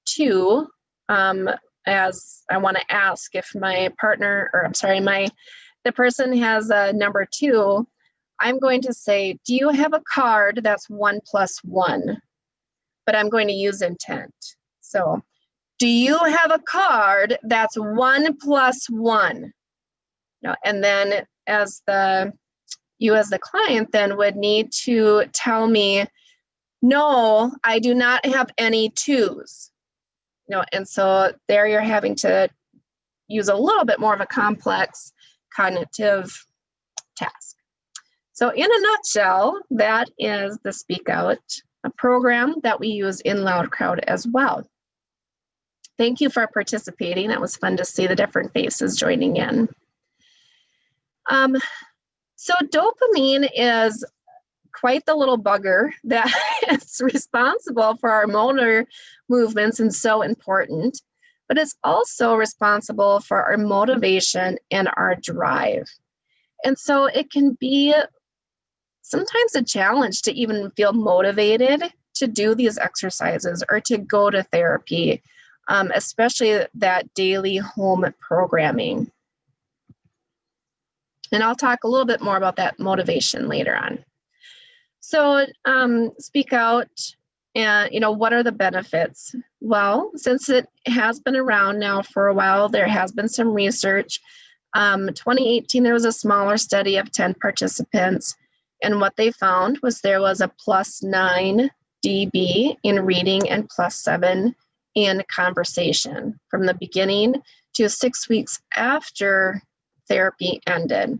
2, as I want to ask if my partner, or I'm sorry, the person has a number 2, I'm going to say, do you have a card that's 1 + 1? But I'm going to use intent. So, do you have a card that's 1 + 1? No, and then you as the client then would need to tell me, no, I do not have any 2s. And so there you're having to use a little bit more of a complex cognitive task. So in a nutshell, that is the Speak Out, a program that we use in Loud Crowd as well. Thank you for participating. It was fun to see the different faces joining in. So dopamine is quite the little bugger that is responsible for our motor movements and so important, but it's also responsible for our motivation and our drive. And so it can be sometimes a challenge to even feel motivated to do these exercises or to go to therapy, especially that daily home programming. And I'll talk a little bit more about that motivation later on. So Speak Out, and what are the benefits? Well, since it has been around now for a while, there has been some research. 2018, there was a smaller study of 10 participants, and what they found was there was a +9 dB in reading and +7 in conversation from the beginning to 6 weeks after therapy ended.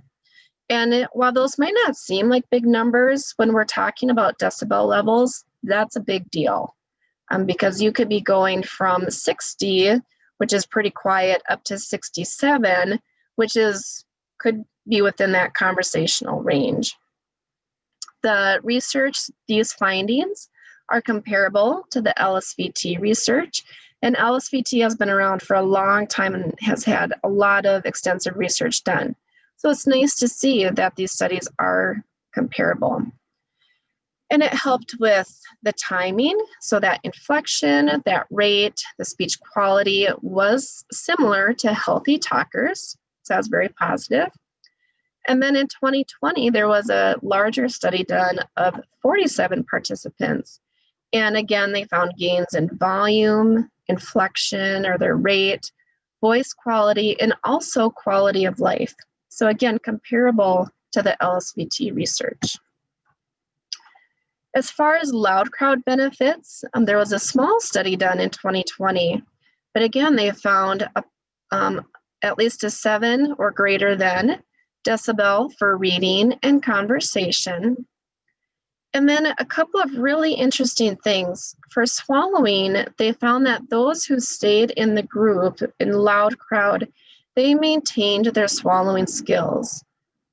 And while those might not seem like big numbers, when we're talking about decibel levels, that's a big deal, because you could be going from 60, which is pretty quiet, up to 67, which could be within that conversational range. The research, these findings are comparable to the LSVT research, and LSVT has been around for a long time and has had a lot of extensive research done. So it's nice to see that these studies are comparable. And it helped with the timing, so that inflection, that rate, the speech quality was similar to healthy talkers, so that's very positive. And then in 2020, there was a larger study done of 47 participants. And again, they found gains in volume, inflection, or their rate, voice quality, and also quality of life. So again, comparable to the LSVT research. As far as Loud Crowd benefits, there was a small study done in 2020, but again, they found at least a 7 or greater than decibel for reading and conversation. And then a couple of really interesting things. For swallowing, they found that those who stayed in the group in Loud Crowd, they maintained their swallowing skills,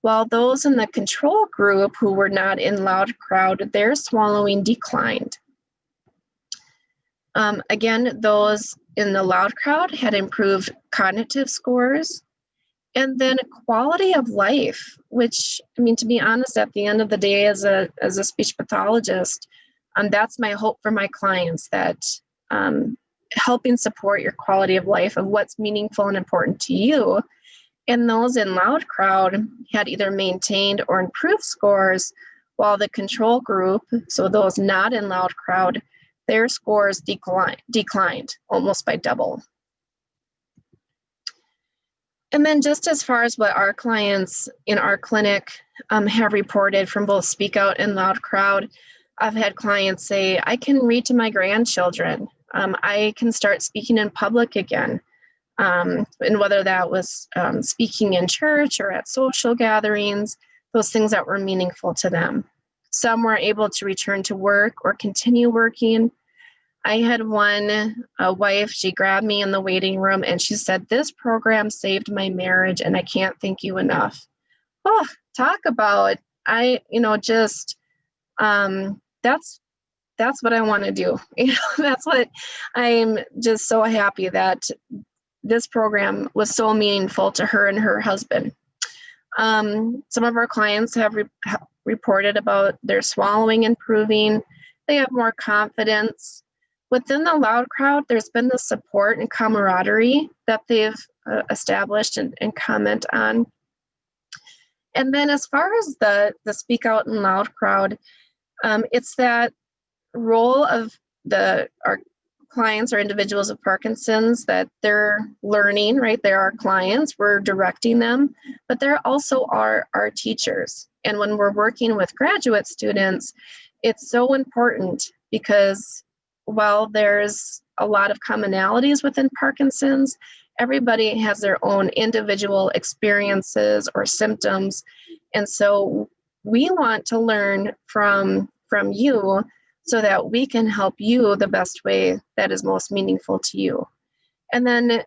while those in the control group who were not in Loud Crowd, their swallowing declined. Again, those in the Loud Crowd had improved cognitive scores, and then quality of life, which, I mean, to be honest, at the end of the day, as a speech pathologist, that's my hope for my clients, that helping support your quality of life of what's meaningful and important to you. And those in Loud Crowd had either maintained or improved scores, while the control group, so those not in Loud Crowd, their scores declined almost by double. And then just as far as what our clients in our clinic have reported from both Speak Out and Loud Crowd, I've had clients say, I can read to my grandchildren. I can start speaking in public again. And whether that was speaking in church or at social gatherings, those things that were meaningful to them. Some were able to return to work or continue working. I had one wife, she grabbed me in the waiting room and she said, this program saved my marriage and I can't thank you enough. Oh, talk about, that's what I want to do. That's what I'm just so happy that this program was so meaningful to her and her husband. Some of our clients have reported about their swallowing improving. They have more confidence. Within the loud crowd, there's been the support and camaraderie that they've established and comment on. And then as far as the speak out in loud crowd, it's that role of our clients or individuals with Parkinson's that they're learning, right? They're our clients, we're directing them, but they're also our teachers. And when we're working with graduate students, it's so important because while there's a lot of commonalities within Parkinson's, everybody has their own individual experiences or symptoms. And so we want to learn from you so that we can help you the best way that is most meaningful to you. And then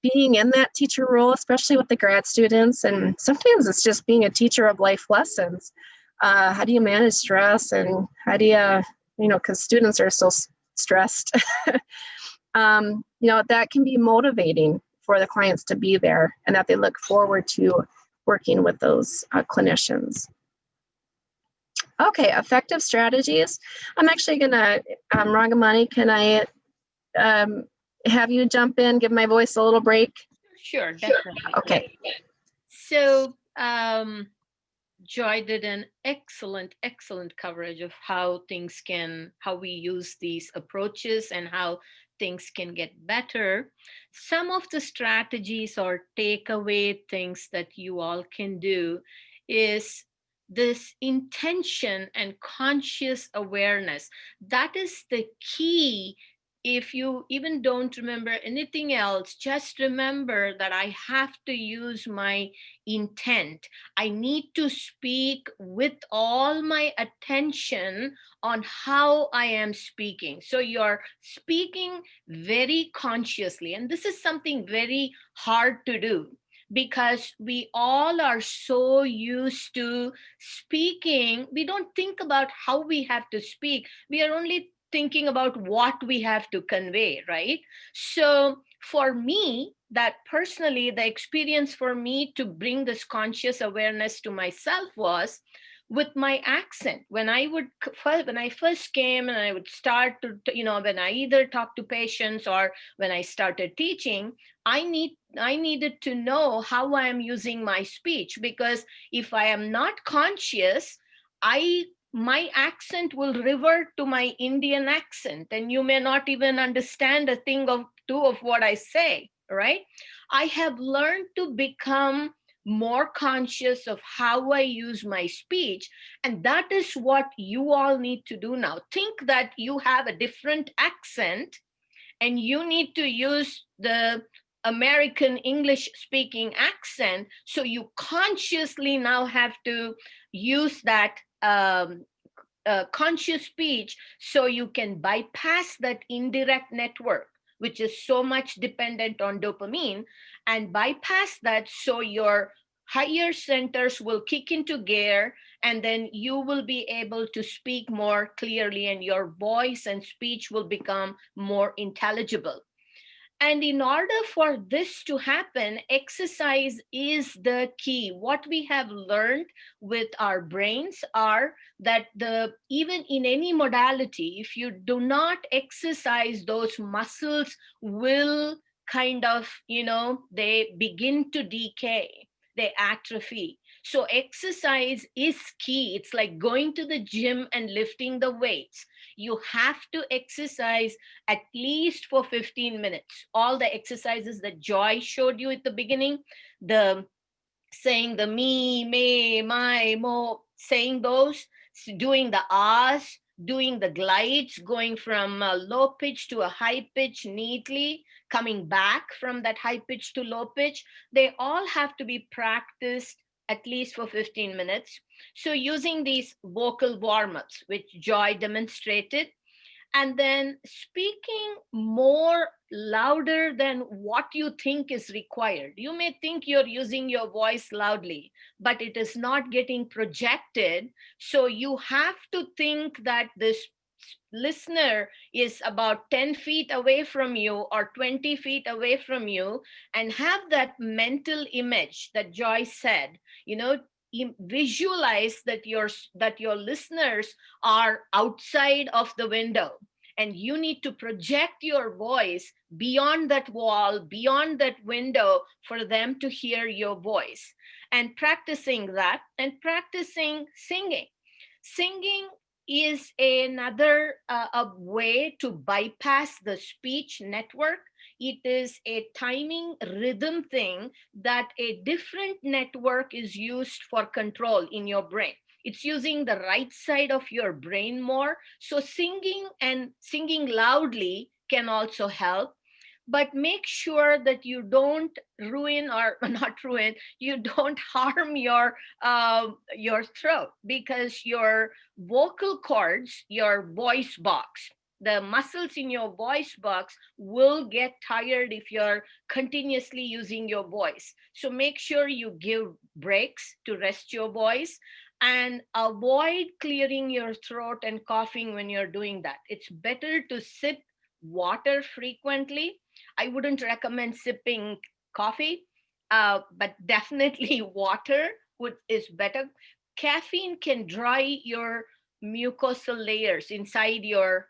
being in that teacher role, especially with the grad students, and sometimes it's just being a teacher of life lessons. How do you manage stress, and how do you because students are so stressed, that can be motivating for the clients to be there and that they look forward to working with those clinicians. Okay, effective strategies. I'm actually gonna, Rangamani, can I have you jump in, give my voice a little break? Sure, definitely. Okay. So Joy did an excellent coverage of how we use these approaches and how things can get better. Some of the strategies or takeaway things that you all can do is this intention and conscious awareness. That is the key. If you even don't remember anything else, just remember that I have to use my intent. I need to speak with all my attention on how I am speaking. So you're speaking very consciously. And this is something very hard to do because we all are so used to speaking. We don't think about how we have to speak. We are only thinking about what we have to convey, right? So for me, that personally, the experience for me to bring this conscious awareness to myself was with my accent. When I first came and I would start to, when I either talk to patients or when I started teaching, I needed to know how I am using my speech, because if I am not conscious, my accent will revert to my Indian accent, and you may not even understand a thing or two of what I say, right? I have learned to become more conscious of how I use my speech, and that is what you all need to do now. Think that you have a different accent and you need to use the American English speaking accent, so you consciously now have to use that conscious speech so you can bypass that indirect network, which is so much dependent on dopamine, and bypass that so your higher centers will kick into gear, and then you will be able to speak more clearly and your voice and speech will become more intelligible. And in order for this to happen, exercise is the key. What we have learned with our brains are that even in any modality, if you do not exercise, those muscles will kind of, they begin to decay, they atrophy. So exercise is key. It's like going to the gym and lifting the weights. You have to exercise at least for 15 minutes. All the exercises that Joy showed you at the beginning, saying the me, may, my, mo, saying those, doing the ahs, doing the glides, going from a low pitch to a high pitch neatly, coming back from that high pitch to low pitch, they all have to be practiced at least for 15 minutes. So using these vocal warm-ups, which Joy demonstrated, and then speaking more louder than what you think is required. You may think you're using your voice loudly, but it is not getting projected. So you have to think that this listener is about 10 feet away from you or 20 feet away from you, and have that mental image that Joyce said, visualize that your listeners are outside of the window, and you need to project your voice beyond that wall, beyond that window, for them to hear your voice. And practicing that, and practicing singing. Singing is another a way to bypass the speech network. It is a timing rhythm thing that a different network is used for control in your brain. It's using the right side of your brain more. So singing and singing loudly can also help. But make sure that you don't ruin, or not ruin, you don't harm your throat, because your vocal cords, your voice box, the muscles in your voice box will get tired if you're continuously using your voice. So make sure you give breaks to rest your voice, and avoid clearing your throat and coughing when you're doing that. It's better to sip water frequently. I wouldn't recommend sipping coffee, but definitely water is better. Caffeine can dry your mucosal layers inside your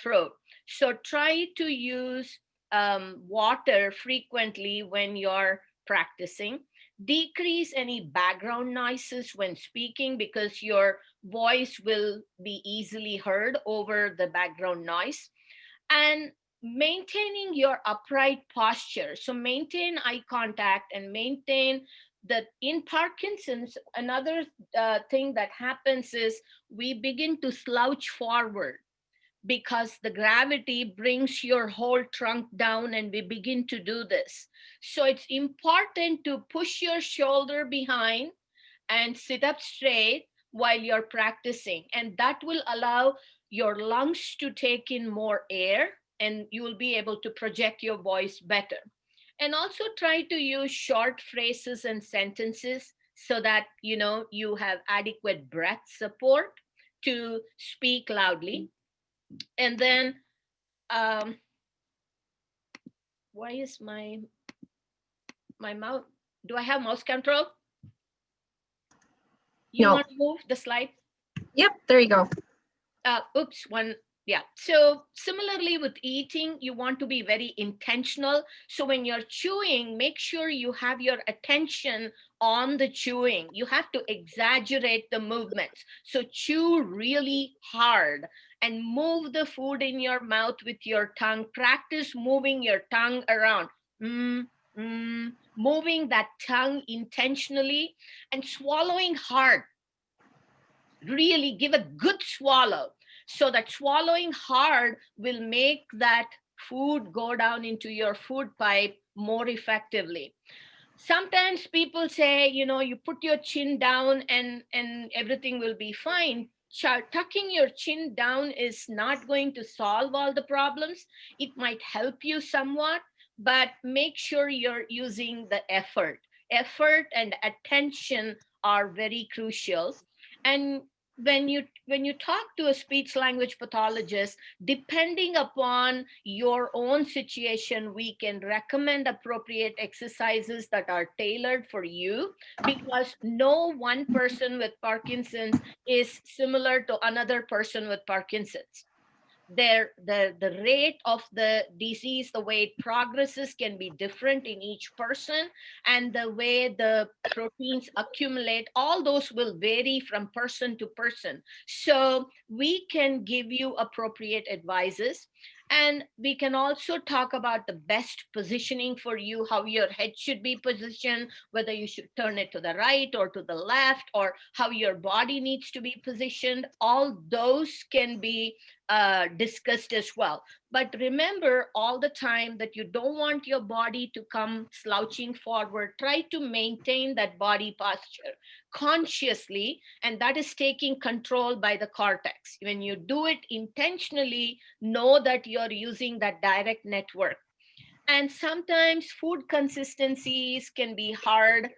throat. So try to use water frequently when you're practicing. Decrease any background noises when speaking, because your voice will be easily heard over the background noise. And maintaining your upright posture. So maintain eye contact and maintain that. In Parkinson's, another thing that happens is we begin to slouch forward because the gravity brings your whole trunk down, and we begin to do this. So it's important to push your shoulder behind and sit up straight while you're practicing. And that will allow your lungs to take in more air, and you will be able to project your voice better. And also try to use short phrases and sentences so that you have adequate breath support to speak loudly. And then why is my mouse, do I have mouse control? You No. want to move the slide? Yep, there you go. Oops, one. Yeah. So similarly with eating, you want to be very intentional. So when you're chewing, make sure you have your attention on the chewing. You have to exaggerate the movements. So chew really hard and move the food in your mouth with your tongue. Practice moving your tongue around. Moving that tongue intentionally, and swallowing hard. Really give a good swallow. So that swallowing hard will make that food go down into your food pipe more effectively. Sometimes people say, you put your chin down and everything will be fine. Tucking your chin down is not going to solve all the problems. It might help you somewhat, but make sure you're using the effort. Effort and attention are very crucial. And when you talk to a speech language pathologist, depending upon your own situation, we can recommend appropriate exercises that are tailored for you, because no one person with Parkinson's is similar to another person with Parkinson's. The rate of the disease, the way it progresses, can be different in each person, and the way the proteins accumulate, all those will vary from person to person. So we can give you appropriate advices. And we can also talk about the best positioning for you, how your head should be positioned, whether you should turn it to the right or to the left, or how your body needs to be positioned. All those can be discussed as well. But remember all the time that you don't want your body to come slouching forward. Try to maintain that body posture consciously, and that is taking control by the cortex. When you do it intentionally, know that you're using that direct network. And sometimes food consistencies can be hard.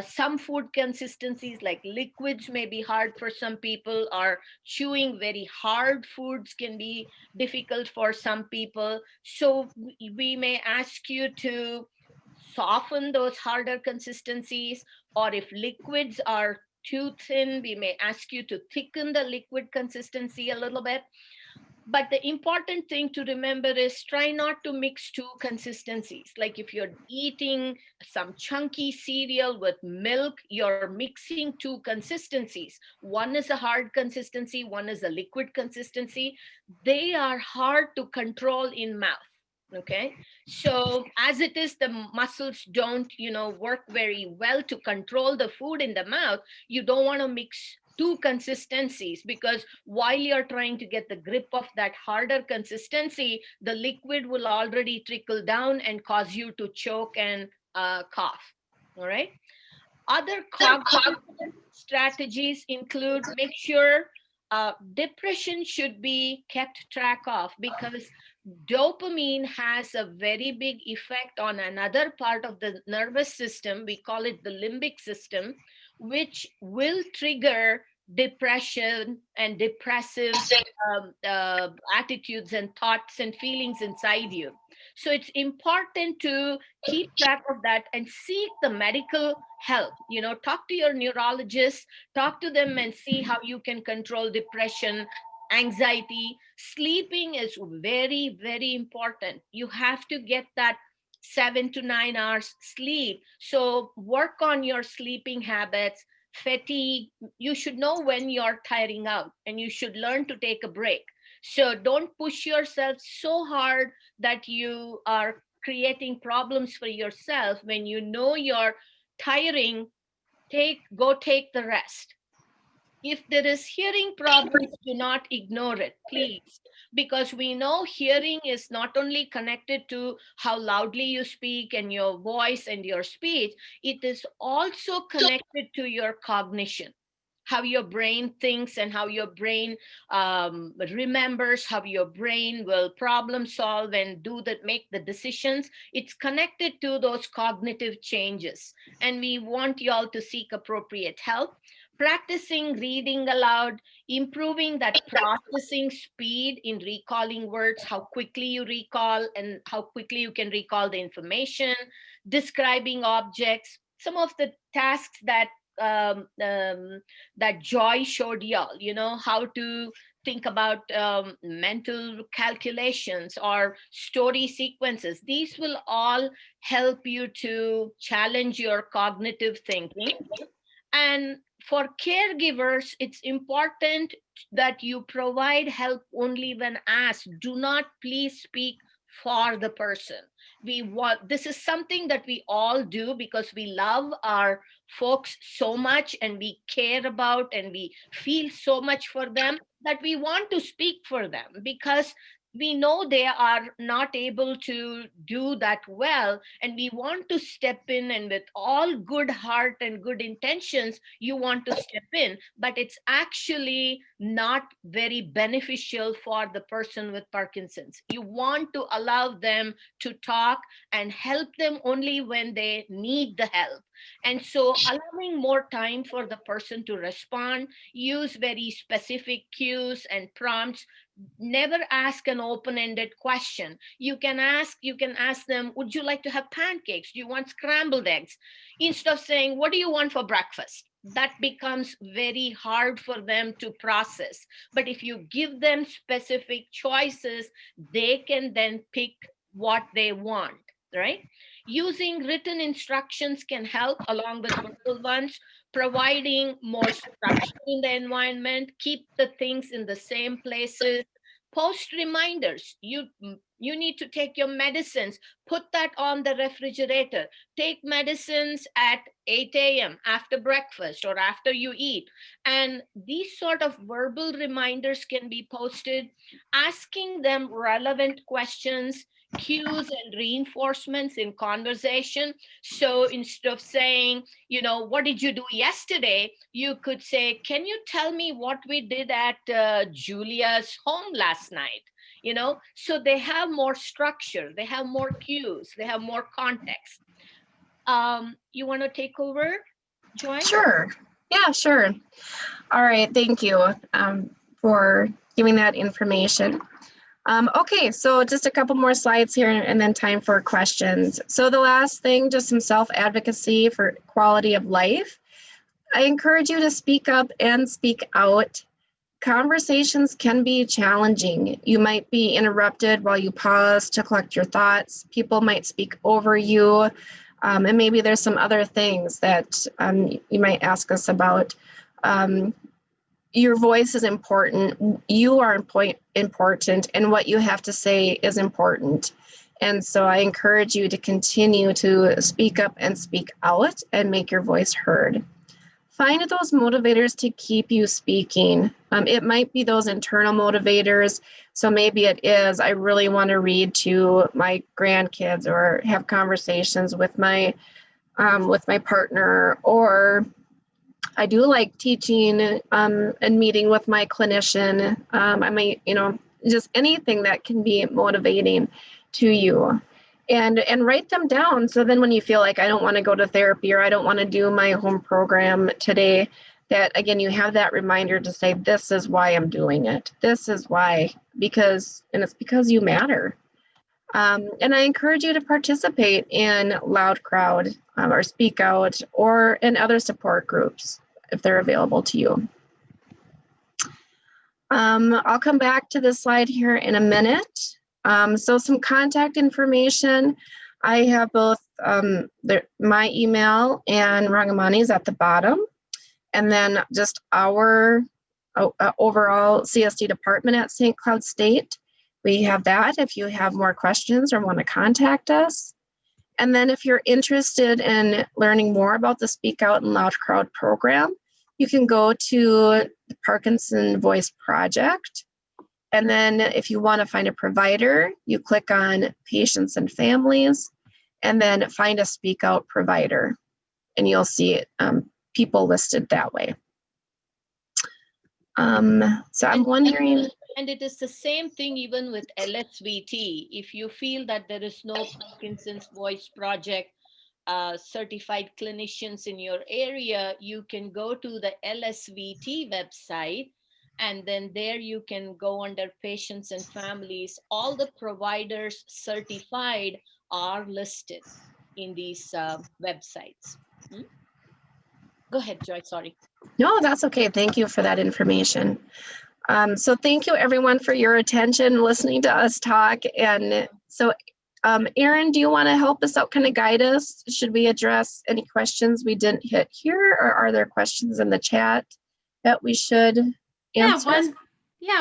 Some food consistencies like liquids may be hard for some people, or chewing very hard foods can be difficult for some people. So we may ask you to soften those harder consistencies, or if liquids are too thin, we may ask you to thicken the liquid consistency a little bit. But the important thing to remember is try not to mix two consistencies. Like if you're eating some chunky cereal with milk, you're mixing two consistencies. One is a hard consistency, one is a liquid consistency. They are hard to control in mouth. Okay, so as it is, the muscles don't, work very well to control the food in the mouth. You don't want to mix two consistencies, because while you're trying to get the grip of that harder consistency, the liquid will already trickle down and cause you to choke and cough. All right. Other cognitive strategies include make sure depression should be kept track of, because dopamine has a very big effect on another part of the nervous system. We call it the limbic system, which will trigger depression and depressive attitudes and thoughts and feelings inside you. So it's important to keep track of that and seek the medical help. Talk to your neurologist, talk to them and see how you can control depression, anxiety. Sleeping is very, very important. You have to get that 7 to 9 hours sleep. So work on your sleeping habits. Fatigue, you should know when you're tiring out, and you should learn to take a break. So don't push yourself so hard that you are creating problems for yourself. When you know you're tiring, go take the rest. If there is hearing problems, do not ignore it, please, because we know hearing is not only connected to how loudly you speak and your voice and your speech, it is also connected to your cognition, how your brain thinks and how your brain remembers, how your brain will problem solve and make the decisions. It's connected to those cognitive changes, and we want you all to seek appropriate help. Practicing reading aloud, improving that processing speed in recalling words, how quickly you recall and how quickly you can recall the information, describing objects, some of the tasks that that Joy showed y'all, how to think about mental calculations or story sequences. These will all help you to challenge your cognitive thinking. And for caregivers, it's important that you provide help only when asked. Do not please speak for the person. This is something that we all do because we love our folks so much, and we care about and we feel so much for them, that we want to speak for them, because we know they are not able to do that well, and we want to step in, and with all good heart and good intentions you want to step in, but it's actually not very beneficial for the person with Parkinson's. You want to allow them to talk and help them only when they need the help. And so allowing more time for the person to respond, use very specific cues and prompts. Never ask an open-ended question. You can ask them, would you like to have pancakes? Do you want scrambled eggs? Instead of saying, what do you want for breakfast? That becomes very hard for them to process. But if you give them specific choices, they can then pick what they want, right? Using written instructions can help along with verbal ones. Providing more structure in the environment, keep the things in the same places. Post reminders. You need to take your medicines, put that on the refrigerator. Take medicines at 8 a.m. after breakfast or after you eat. And these sort of verbal reminders can be posted. Asking them relevant questions, cues and reinforcements in conversation. So instead of saying, what did you do yesterday? You could say, can you tell me what we did at Julia's home last night? So they have more structure, they have more cues, they have more context. You want to take over, Joy? Sure. Yeah, sure. All right. Thank you for giving that information. Okay, so just a couple more slides here and then time for questions. So the last thing, just some self-advocacy for quality of life. I encourage you to speak up and speak out. Conversations can be challenging. You might be interrupted while you pause to collect your thoughts. People might speak over you, and maybe there's some other things that you might ask us about. Your voice is important. You are important, and what you have to say is important. And so I encourage you to continue to speak up and speak out and make your voice heard. Find those motivators to keep you speaking. It might be those internal motivators. So maybe it is, I really want to read to my grandkids or have conversations with my partner, or I do like teaching and meeting with my clinician. I might, just anything that can be motivating to you. And write them down. So then when you feel like I don't want to go to therapy or I don't want to do my home program today, that again, you have that reminder to say, this is why I'm doing it. This is why, and it's because you matter. And I encourage you to participate in Loud Crowd or Speak Out or in other support groups if they're available to you. I'll come back to this slide here in a minute. So some contact information. I have both my email and Rangamani's at the bottom. And then just our overall CSD department at St. Cloud State. We have that if you have more questions or want to contact us. And then if you're interested in learning more about the Speak Out and Loud Crowd program, you can go to the Parkinson Voice Project. And then if you want to find a provider, you click on Patients and Families, and then find a Speak Out provider. And you'll see people listed that way. So I'm wondering. And it is the same thing even with LSVT. If you feel that there is no Parkinson's Voice Project certified clinicians in your area, you can go to the LSVT website, and then there you can go under Patients and Families. All the providers certified are listed in these websites. Go ahead, Joy, sorry. No, that's okay. Thank you for that information. So thank you everyone for your attention, listening to us talk. And so Erin, do you want to help us out, kind of guide us? Should we address any questions we didn't hit here, or are there questions in the chat that we should answer?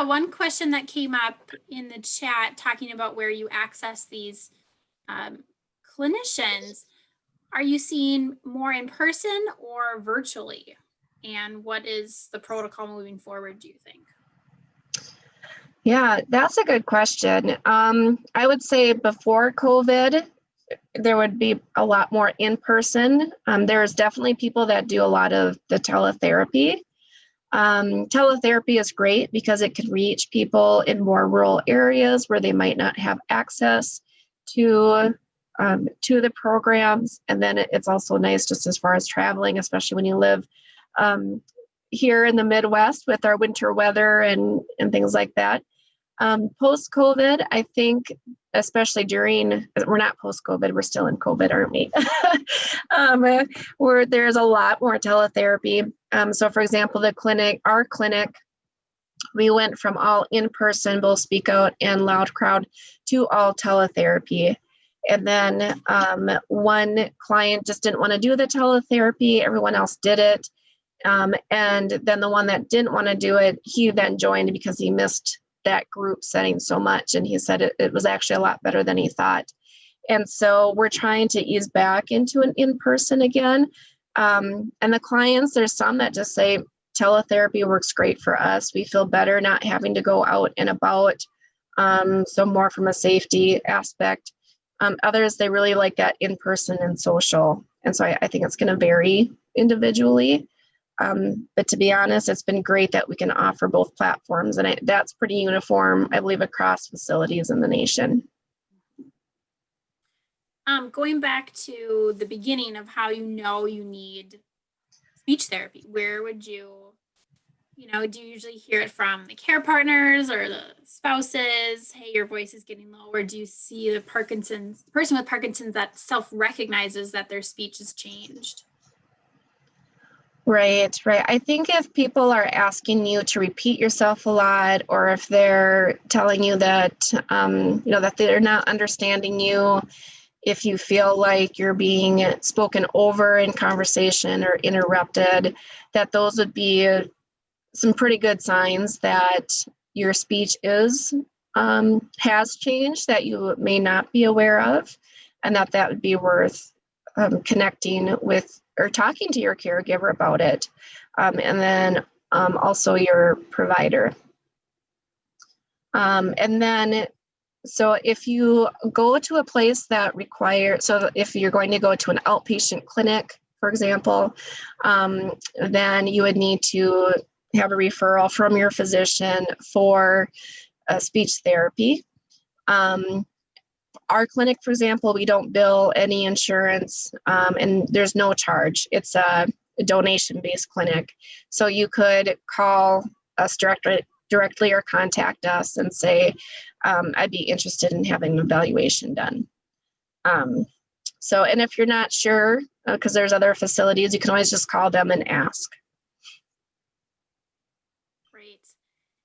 One question that came up in the chat talking about where you access these clinicians. Are you seeing more in person or virtually? And what is the protocol moving forward, do you think? Yeah, that's a good question. I would say before COVID, there would be a lot more in person. There's definitely people that do a lot of the teletherapy. Teletherapy is great because it can reach people in more rural areas where they might not have access to the programs. And then it's also nice just as far as traveling, especially when you live here in the Midwest with our winter weather and things like that. Post-COVID, I think, especially we're not post-COVID, we're still in COVID, aren't we? Where there's a lot more teletherapy. So for example, our clinic, we went from all in-person, both Speak Out and Loud Crowd, to all teletherapy. And then one client just didn't want to do the teletherapy, everyone else did it. And then the one that didn't want to do it, he then joined because he missed that group setting so much. And he said it was actually a lot better than he thought. And so we're trying to ease back into an in-person again. And the clients, there's some that just say teletherapy works great for us. We feel better not having to go out and about. So more from a safety aspect. Others, they really like that in-person and social. And so I think it's going to vary individually. But to be honest, it's been great that we can offer both platforms, and that's pretty uniform, I believe, across facilities in the nation. Going back to the beginning of how you know you need speech therapy, where would you do you usually hear it from the care partners or the spouses? Hey, your voice is getting low. Or do you see the person with Parkinson's that self-recognizes that their speech has changed? Right. I think if people are asking you to repeat yourself a lot, or if they're telling you that, that they're not understanding you, if you feel like you're being spoken over in conversation or interrupted, that those would be some pretty good signs that your speech has changed that you may not be aware of, and that would be worth connecting with or talking to your caregiver about it, and then also your provider. And then, so if you go to a place that so if you're going to go to an outpatient clinic, for example, then you would need to have a referral from your physician for speech therapy. Our clinic, for example, we don't bill any insurance, and there's no charge. It's a donation-based clinic. So you could call us directly or contact us and say, I'd be interested in having an evaluation done. And if you're not sure, because there's other facilities, you can always just call them and ask. Great.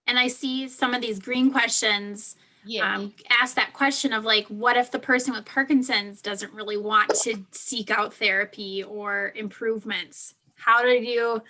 And I see some of these green questions ask that question of like, what if the person with Parkinson's doesn't really want to seek out therapy or improvements? How do you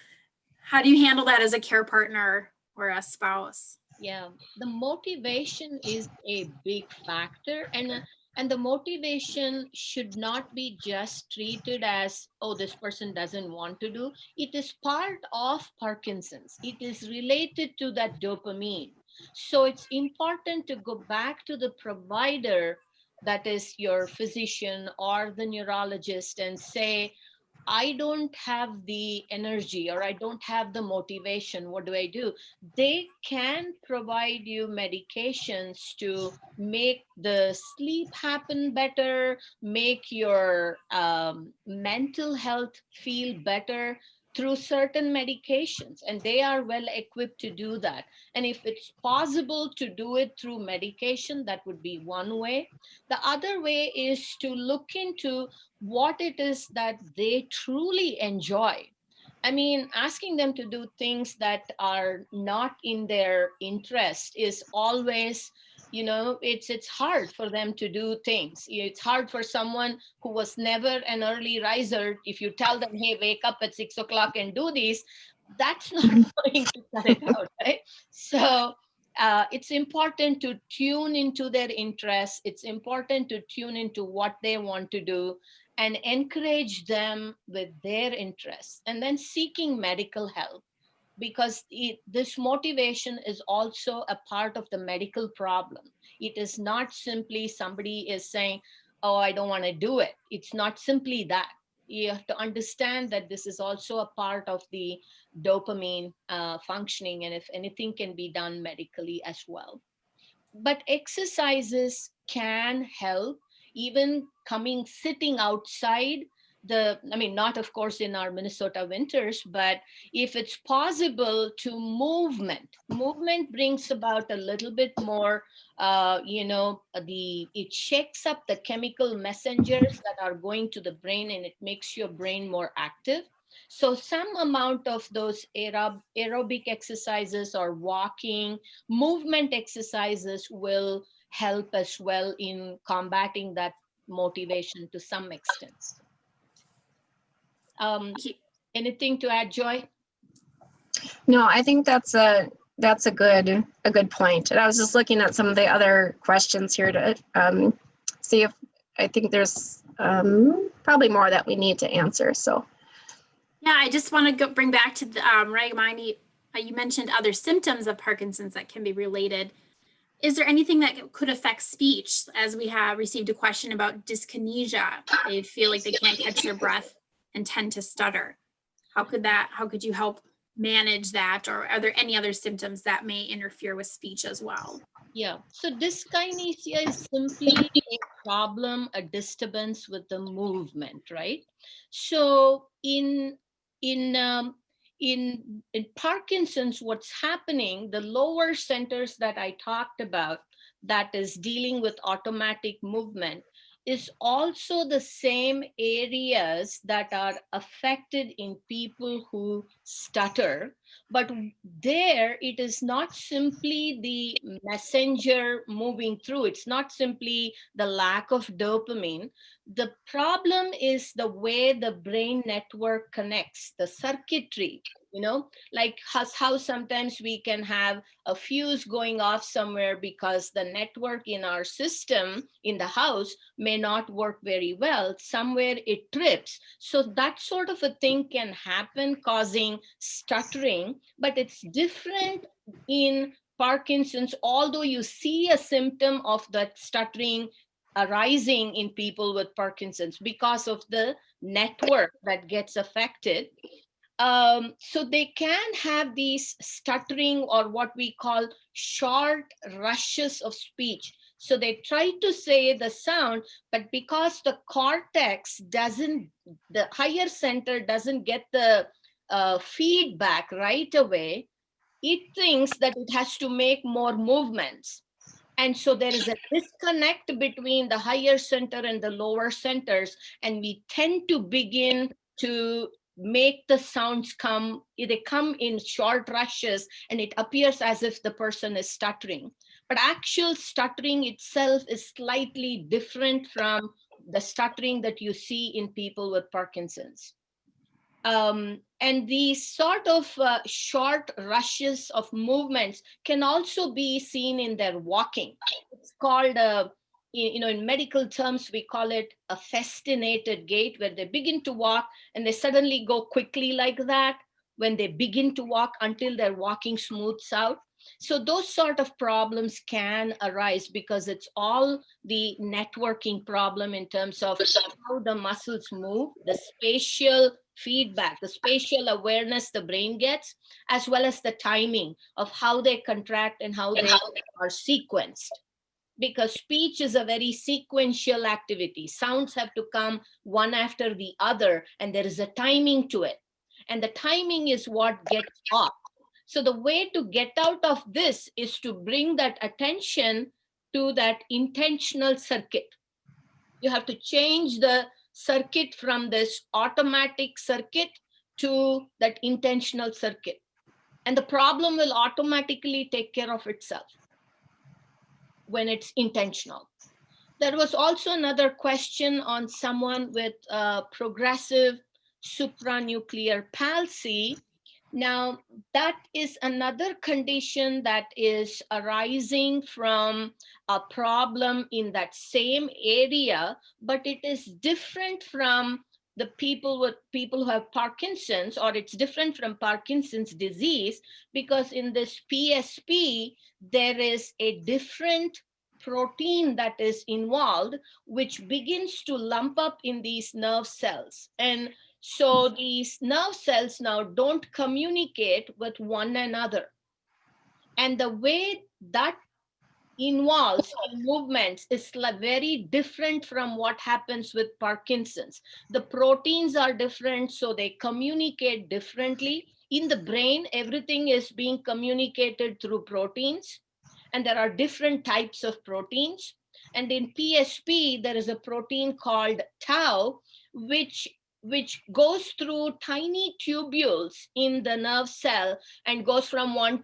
handle that as a care partner or a spouse? Yeah, the motivation is a big factor, and the motivation should not be just treated as, oh, this person doesn't want to do. It is part of Parkinson's. It is related to that dopamine. So it's important to go back to the provider, that is your physician or the neurologist, and say, I don't have the energy or I don't have the motivation. What do I do? They can provide you medications to make the sleep happen better, make your mental health feel better through certain medications, and they are well equipped to do that. And if it's possible to do it through medication, that would be one way. The other way is to look into what it is that they truly enjoy. I mean, asking them to do things that are not in their interest is always, it's hard for them to do things. It's hard for someone who was never an early riser. If you tell them, hey, wake up at 6 o'clock and do this, that's not going to cut it out, right? So it's important to tune into their interests. It's important to tune into what they want to do and encourage them with their interests, and then seeking medical help, because this motivation is also a part of the medical problem. It is not simply somebody is saying, oh, I don't want to do it. It's not simply that. You have to understand that this is also a part of the dopamine functioning, and if anything can be done medically as well. But exercises can help, even sitting outside not of course in our Minnesota winters, but if it's possible to movement brings about a little bit more, it shakes up the chemical messengers that are going to the brain, and it makes your brain more active. So some amount of those aerobic exercises or walking, movement exercises will help as well in combating that motivation to some extent. Anything to add, Joy? No, I think that's a good point. And I was just looking at some of the other questions here to see if I think there's probably more that we need to answer. So. Yeah, I just want to bring back to the Rangamani. You mentioned other symptoms of Parkinson's that can be related. Is there anything that could affect speech? As we have received a question about dyskinesia, they feel like they can't catch their breath and tend to stutter. How could you help manage that, or are there any other symptoms that may interfere with speech as well? Yeah, so dyskinesia is simply a problem, a disturbance with the movement, right? So in Parkinson's, what's happening, the lower centers that I talked about, that is dealing with automatic movement, is also the same areas that are affected in people who stutter. But there, it is not simply the messenger moving through. It's not simply the lack of dopamine. The problem is the way the brain network connects, the circuitry, like how sometimes we can have a fuse going off somewhere because the network in our system in the house may not work very well. Somewhere it trips. So that sort of a thing can happen, causing stuttering, but it's different in Parkinson's, although you see a symptom of that stuttering arising in people with Parkinson's because of the network that gets affected. So they can have these stuttering, or what we call short rushes of speech. So they try to say the sound, but because the cortex doesn't, the higher center doesn't get the feedback right away, it thinks that it has to make more movements. And so there is a disconnect between the higher center and the lower centers, and we tend to begin to make the sounds come, they come in short rushes, and it appears as if the person is stuttering. But actual stuttering itself is slightly different from the stuttering that you see in people with Parkinson's. And these sort of short rushes of movements can also be seen in their walking. It's called in medical terms, we call it a festinated gait, where they begin to walk and they suddenly go quickly like that when they begin to walk until their walking smooths out. So those sort of problems can arise because it's all the networking problem in terms of how the muscles move, the spatial feedback, the spatial awareness the brain gets, as well as the timing of how they contract and how they are sequenced. Because speech is a very sequential activity. Sounds have to come one after the other, and there is a timing to it. And the timing is what gets off. So the way to get out of this is to bring that attention to that intentional circuit. You have to change the circuit from this automatic circuit to that intentional circuit. And the problem will automatically take care of itself when it's intentional. There was also another question on someone with progressive supranuclear palsy. Now, that is another condition that is arising from a problem in that same area, but it is different from the people who have Parkinson's, or it's different from Parkinson's disease, because in this PSP, there is a different protein that is involved, which begins to lump up in these nerve cells. And so these nerve cells now don't communicate with one another. And the way that involves in movements is very different from what happens with Parkinson's. The proteins are different, so they communicate differently. In the brain, everything is being communicated through proteins, and there are different types of proteins. And in PSP, there is a protein called tau, which goes through tiny tubules in the nerve cell and goes from one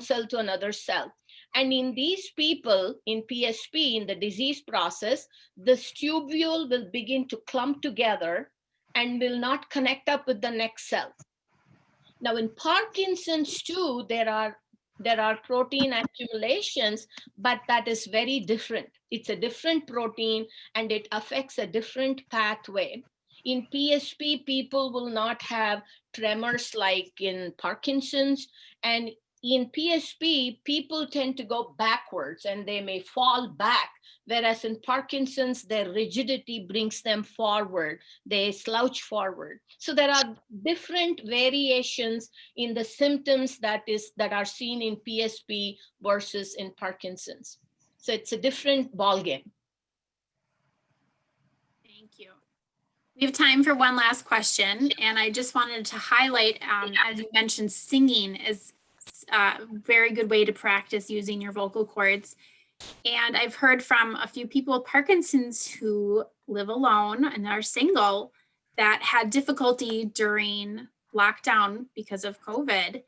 cell to another cell. And in these people in PSP, in the disease process, this tubule will begin to clump together and will not connect up with the next cell. Now in Parkinson's too, there are protein accumulations, but that is very different. It's a different protein and it affects a different pathway. In PSP, people will not have tremors like in Parkinson's, and in PSP, people tend to go backwards and they may fall back, whereas in Parkinson's, their rigidity brings them forward. They slouch forward. So there are different variations in the symptoms that are seen in PSP versus in Parkinson's. So it's a different ballgame. Thank you. We have time for one last question, and I just wanted to highlight, as you mentioned, singing is a very good way to practice using your vocal cords. And I've heard from a few people with Parkinson's who live alone and are single that had difficulty during lockdown because of COVID.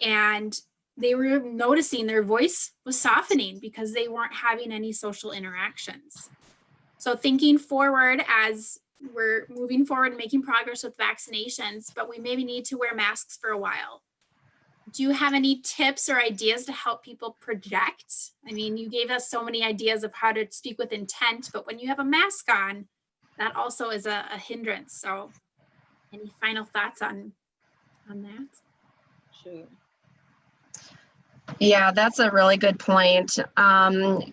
And they were noticing their voice was softening because they weren't having any social interactions. So thinking forward as we're moving forward and making progress with vaccinations, but we maybe need to wear masks for a while. Do you have any tips or ideas to help people project? I mean, you gave us so many ideas of how to speak with intent, but when you have a mask on, that also is a hindrance. So any final thoughts on that? Sure. Yeah, that's a really good point. And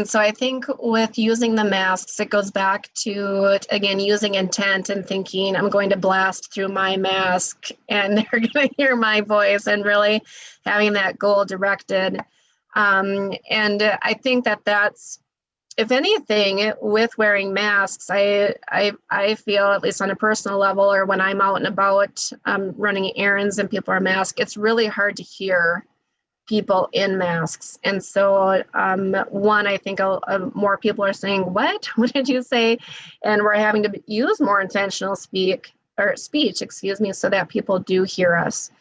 so I think with using the masks, it goes back to, again, using intent and thinking, I'm going to blast through my mask and they're going to hear my voice, and really having that goal directed. And I think that's, if anything, with wearing masks, I feel, at least on a personal level, or when I'm out and about running errands and people are masked, it's really hard to hear people in masks. And so one, I think more people are saying, what did you say? And we're having to use more intentional speech, so that people do hear us.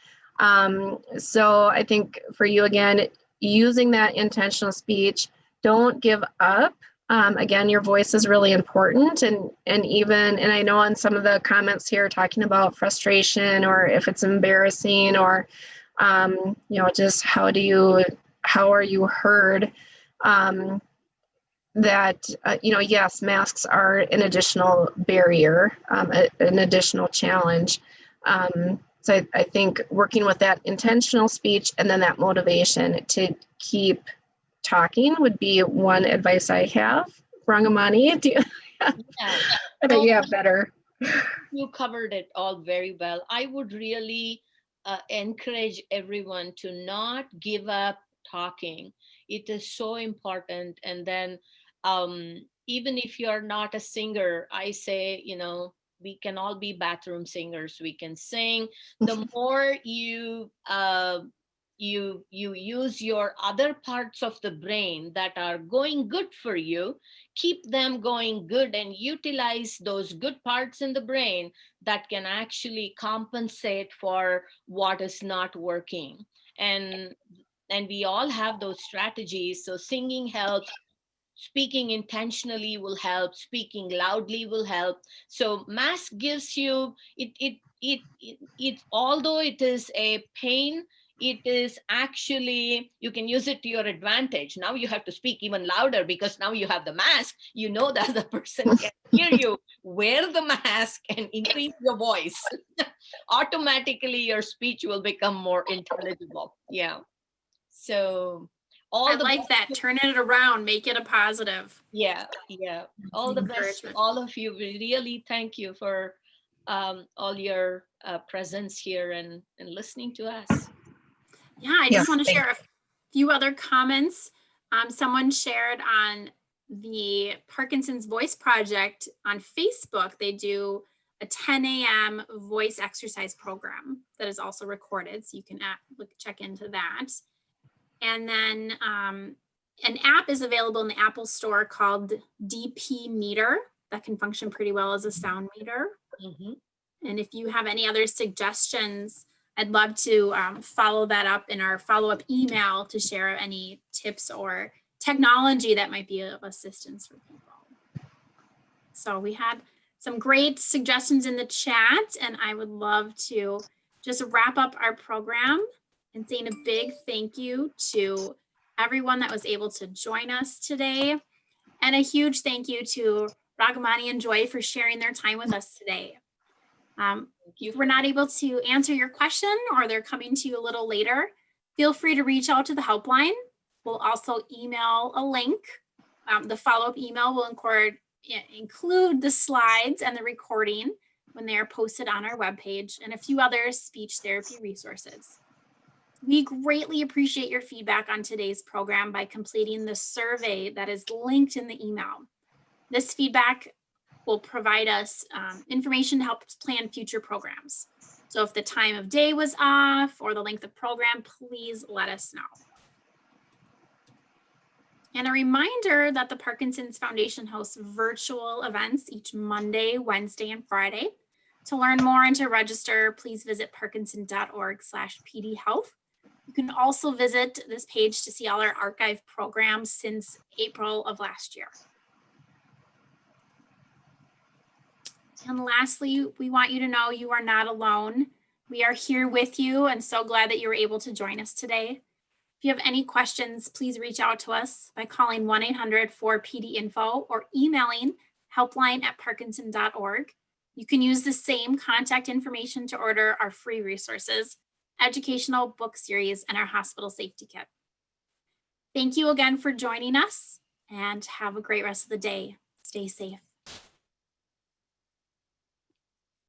So I think for you, again, using that intentional speech, don't give up. Again, your voice is really important. And I know on some of the comments here talking about frustration, or if it's embarrassing, or just how are you heard, yes, masks are an additional barrier, an additional challenge. So I think working with that intentional speech and then that motivation to keep talking would be one advice I have. Rangamani, I think you have better. You covered it all very well. I would really encourage everyone to not give up talking. It is so important. And then even if you're not a singer, I say, we can all be bathroom singers. We can sing. The more you use your other parts of the brain that are going good for you, keep them going good, and utilize those good parts in the brain that can actually compensate for what is not working. And we all have those strategies. So singing helps. Speaking intentionally will help. Speaking loudly will help. So mask gives you it although it is a pain, it is actually, you can use it to your advantage. Now you have to speak even louder because now you have the mask. You know that the person can hear you. Wear the mask and increase your voice. Automatically your speech will become more intelligible. Yeah. So I like that. Turn it around, make it a positive. Yeah. All the best, all of you. We really thank you for all your presence here and listening to us. Yeah, I just want to share a few other comments. Someone shared on the Parkinson's Voice Project on Facebook. They do a 10 a.m. voice exercise program that is also recorded, so you can check into that. And then an app is available in the Apple Store called DP Meter that can function pretty well as a sound meter. Mm-hmm. And if you have any other suggestions, I'd love to follow that up in our follow-up email to share any tips or technology that might be of assistance for people. So we had some great suggestions in the chat, and I would love to just wrap up our program and saying a big thank you to everyone that was able to join us today. And a huge thank you to Rangamani and Joy for sharing their time with us today. If we're not able to answer your question or they're coming to you a little later, Feel free to reach out to the helpline. We'll also email a link. The follow-up email will include the slides and the recording when they are posted on our webpage, and a few other speech therapy resources. We greatly appreciate your feedback on today's program by completing the survey that is linked in the email. This feedback will provide us information to help us plan future programs. So if the time of day was off or the length of program, please let us know. And a reminder that the Parkinson's Foundation hosts virtual events each Monday, Wednesday, and Friday. To learn more and to register, please visit parkinson.org/pdhealth. You can also visit this page to see all our archive programs since April of last year. And lastly, we want you to know you are not alone. We are here with you and so glad that you were able to join us today. If you have any questions, please reach out to us by calling 1-800-4PD-INFO or emailing helpline@parkinson.org. You can use the same contact information to order our free resources, educational book series, and our hospital safety kit. Thank you again for joining us and have a great rest of the day. Stay safe.